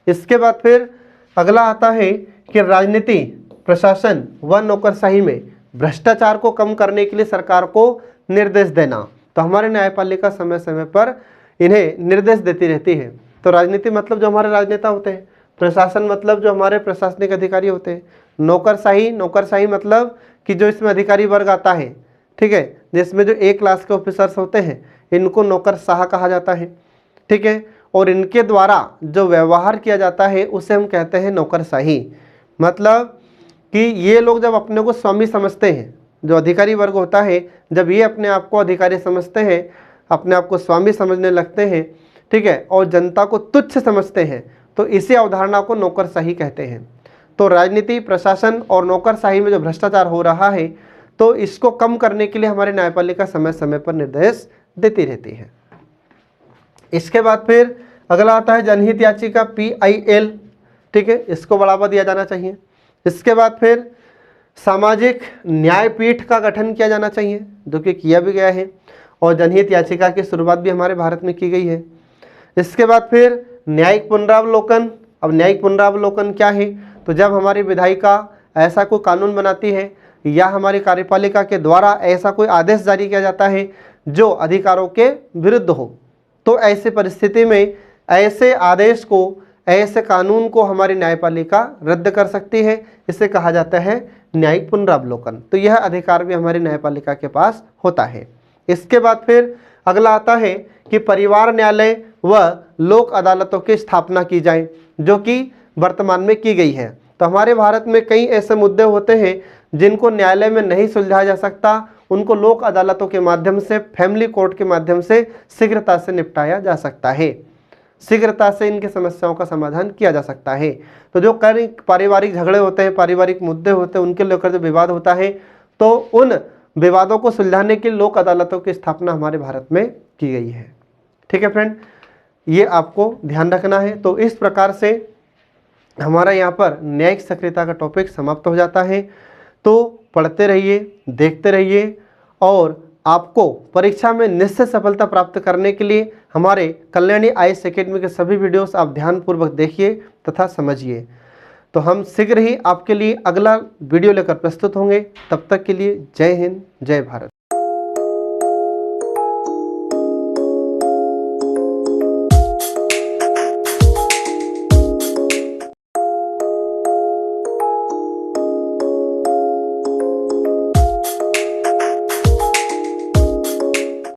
इसके बाद फिर अगला आता है कि राजनीति, प्रशासन व नौकरशाही में भ्रष्टाचार को कम करने के लिए सरकार को निर्देश देना। तो हमारी न्यायपालिका समय समय पर इन्हें निर्देश देती रहती है। तो राजनीति मतलब जो हमारे राजनेता होते हैं, प्रशासन मतलब जो हमारे प्रशासनिक अधिकारी होते हैं, नौकरशाही मतलब कि जो इसमें अधिकारी वर्ग आता है, ठीक है, जिसमें जो एक क्लास के ऑफिसर्स होते हैं इनको नौकरशाह कहा जाता है। ठीक है, और इनके द्वारा जो व्यवहार किया जाता है उसे हम कहते हैं नौकरशाही। मतलब कि ये लोग जब अपने को स्वामी समझते हैं, जो अधिकारी वर्ग होता है, जब ये अपने आप को अधिकारी समझते हैं, अपने आप को स्वामी समझने लगते हैं, ठीक है, और जनता को तुच्छ समझते हैं, तो इसी अवधारणा को नौकरशाही कहते हैं। तो राजनीति, प्रशासन और नौकरशाही में जो भ्रष्टाचार हो रहा है तो इसको कम करने के लिए हमारी न्यायपालिका समय समय पर निर्देश देती रहती है। इसके बाद फिर अगला आता है जनहित याचिका PIL। ठीक है, इसको बढ़ावा दिया जाना चाहिए। इसके बाद फिर सामाजिक न्यायपीठ का गठन किया जाना चाहिए, जो कि किया भी गया है, और जनहित याचिका की शुरुआत भी हमारे भारत में की गई है। इसके बाद फिर न्यायिक पुनरावलोकन। अब न्यायिक पुनरावलोकन क्या है? तो जब हमारी विधायिका ऐसा कोई कानून बनाती है या हमारी कार्यपालिका के द्वारा ऐसा कोई आदेश जारी किया जाता है जो अधिकारों के विरुद्ध हो, तो ऐसी परिस्थिति में ऐसे आदेश को, ऐसे कानून को हमारी न्यायपालिका रद्द कर सकती है। इसे कहा जाता है न्यायिक पुनरावलोकन। तो यह अधिकार भी हमारी न्यायपालिका के पास होता है। इसके बाद फिर अगला आता है कि परिवार न्यायालय व लोक अदालतों की स्थापना की जाए, जो कि वर्तमान में की गई है। तो हमारे भारत में कई ऐसे मुद्दे होते हैं जिनको न्यायालय में नहीं सुलझाया जा सकता, उनको लोक अदालतों के माध्यम से, फैमिली कोर्ट के माध्यम से शीघ्रता से निपटाया जा सकता है। शीघ्रता से इनकी समस्याओं का समाधान किया जा सकता है। तो जो कई पारिवारिक झगड़े होते हैं, पारिवारिक मुद्दे होते हैं, उनके लेकर जो विवाद होता है, तो उन विवादों को सुलझाने के लोक अदालतों की स्थापना हमारे भारत में की गई है। ठीक है फ्रेंड, ये आपको ध्यान रखना है। तो इस प्रकार से हमारा यहाँ पर न्यायिक सक्रियता का टॉपिक समाप्त हो जाता है। तो पढ़ते रहिए, देखते रहिए, और आपको परीक्षा में निश्चित सफलता प्राप्त करने के लिए हमारे कल्याणी आईएएस एकेडमी के सभी वीडियोस आप ध्यानपूर्वक देखिए तथा समझिए। तो हम शीघ्र ही आपके लिए अगला वीडियो लेकर प्रस्तुत होंगे। तब तक के लिए जय हिंद, जय भारत।